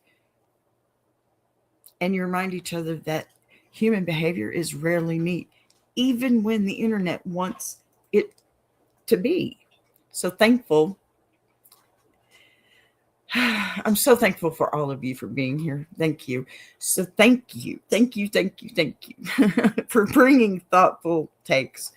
Speaker 3: And you remind each other that human behavior is rarely neat, even when the internet wants it to be. So thankful. I'm so thankful for all of you for being here. Thank you. So thank you for bringing thoughtful takes,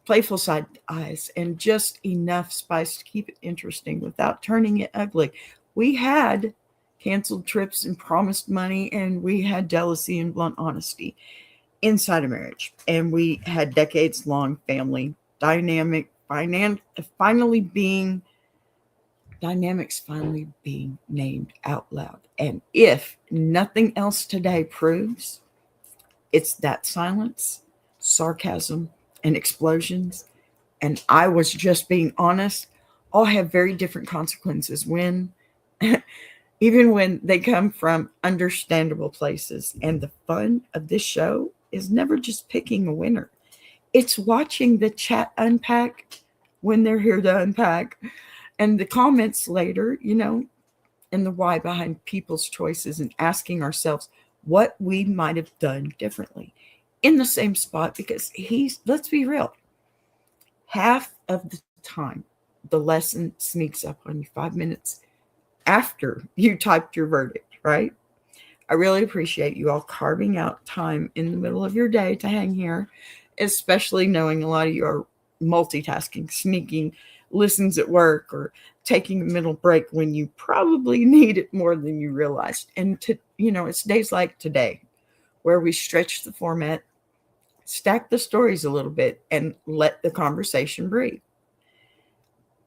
Speaker 3: playful side eyes, and just enough spice to keep it interesting without turning it ugly. We had canceled trips and promised money, and we had jealousy and blunt honesty inside a marriage, and we had decades-long family dynamics finally being named out loud. And if nothing else today proves, it's that silence, sarcasm, and explosions, and I was just being honest, all have very different consequences when even when they come from understandable places. And the fun of this show is never just picking a winner. It's watching the chat unpack when they're here to unpack, and the comments later, and the why behind people's choices, and asking ourselves what we might have done differently in the same spot. Because let's be real, half of the time, the lesson sneaks up on you 5 minutes after you typed your verdict, right? I really appreciate you all carving out time in the middle of your day to hang here, especially knowing a lot of you are multitasking, sneaking listens at work, or taking a middle break when you probably need it more than you realized. And it's days like today where we stretch the format, stack the stories a little bit, and let the conversation breathe.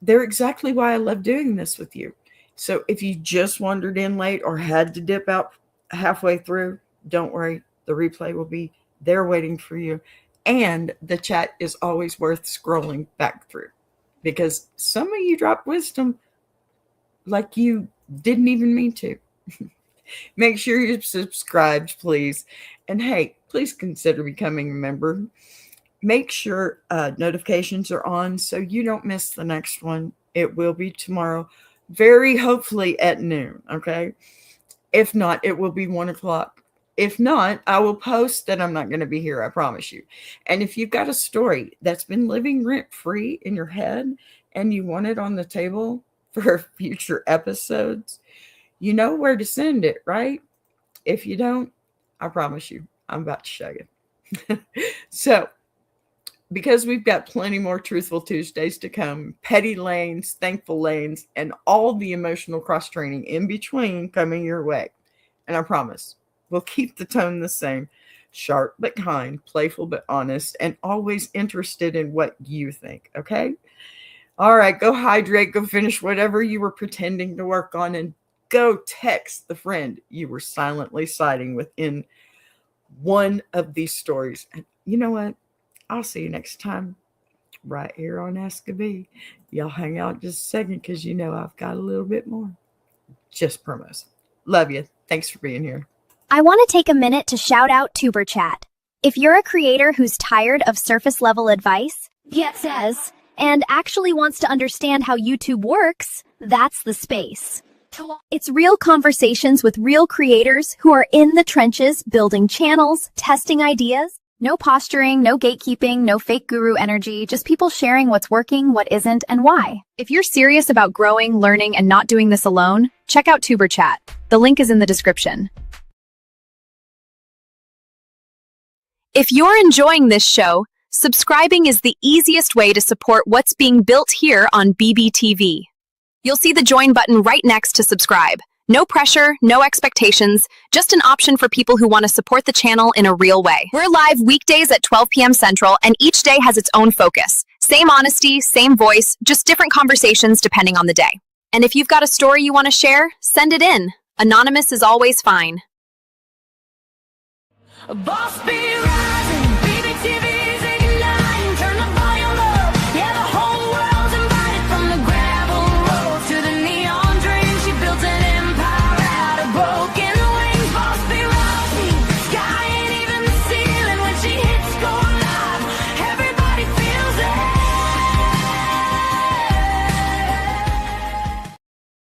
Speaker 3: They're exactly why I love doing this with you. So if you just wandered in late or had to dip out halfway through, don't worry. The replay will be there waiting for you. And the chat is always worth scrolling back through, because some of you dropped wisdom like you didn't even mean to. Make sure you're subscribed, please. And hey, please consider becoming a member. Make sure notifications are on so you don't miss the next one. It will be tomorrow, very hopefully at noon, okay? If not, it will be 1:00. If not, I will post that I'm not going to be here, I promise you. And if you've got a story that's been living rent-free in your head and you want it on the table for future episodes, you know where to send it, right? If you don't, I promise you, I'm about to show you. So, because we've got plenty more Truthful Tuesdays to come, petty lanes, thankful lanes, and all the emotional cross-training in between coming your way. And I promise, we'll keep the tone the same. Sharp but kind, playful but honest, and always interested in what you think, okay? All right, go hydrate, go finish whatever you were pretending to work on, and go text the friend you were silently siding with in one of these stories. And you know what? I'll see you next time right here on Ask a Bee. Y'all hang out just a second because I've got a little bit more. just promos. Love you. Thanks for being here.
Speaker 5: I want to take a minute to shout out Tuber Chat. If you're a creator who's tired of surface level advice, and actually wants to understand how YouTube works, that's the space. It's real conversations with real creators who are in the trenches building channels, testing ideas. No posturing, no gatekeeping, no fake guru energy, just people sharing what's working, what isn't, and why.
Speaker 2: If you're serious about growing, learning, and not doing this alone, check out Tuber Chat. The link is in the description. If you're enjoying this show, subscribing is the easiest way to support what's being built here on BBTV. You'll see the join button right next to subscribe. No pressure, no expectations, just an option for people who want to support the channel in a real way. We're live weekdays at 12 p.m. Central, and each day has its own focus. Same honesty, same voice, just different conversations depending on the day. And if you've got a story you want to share, send it in. Anonymous is always fine.
Speaker 1: Boss be right.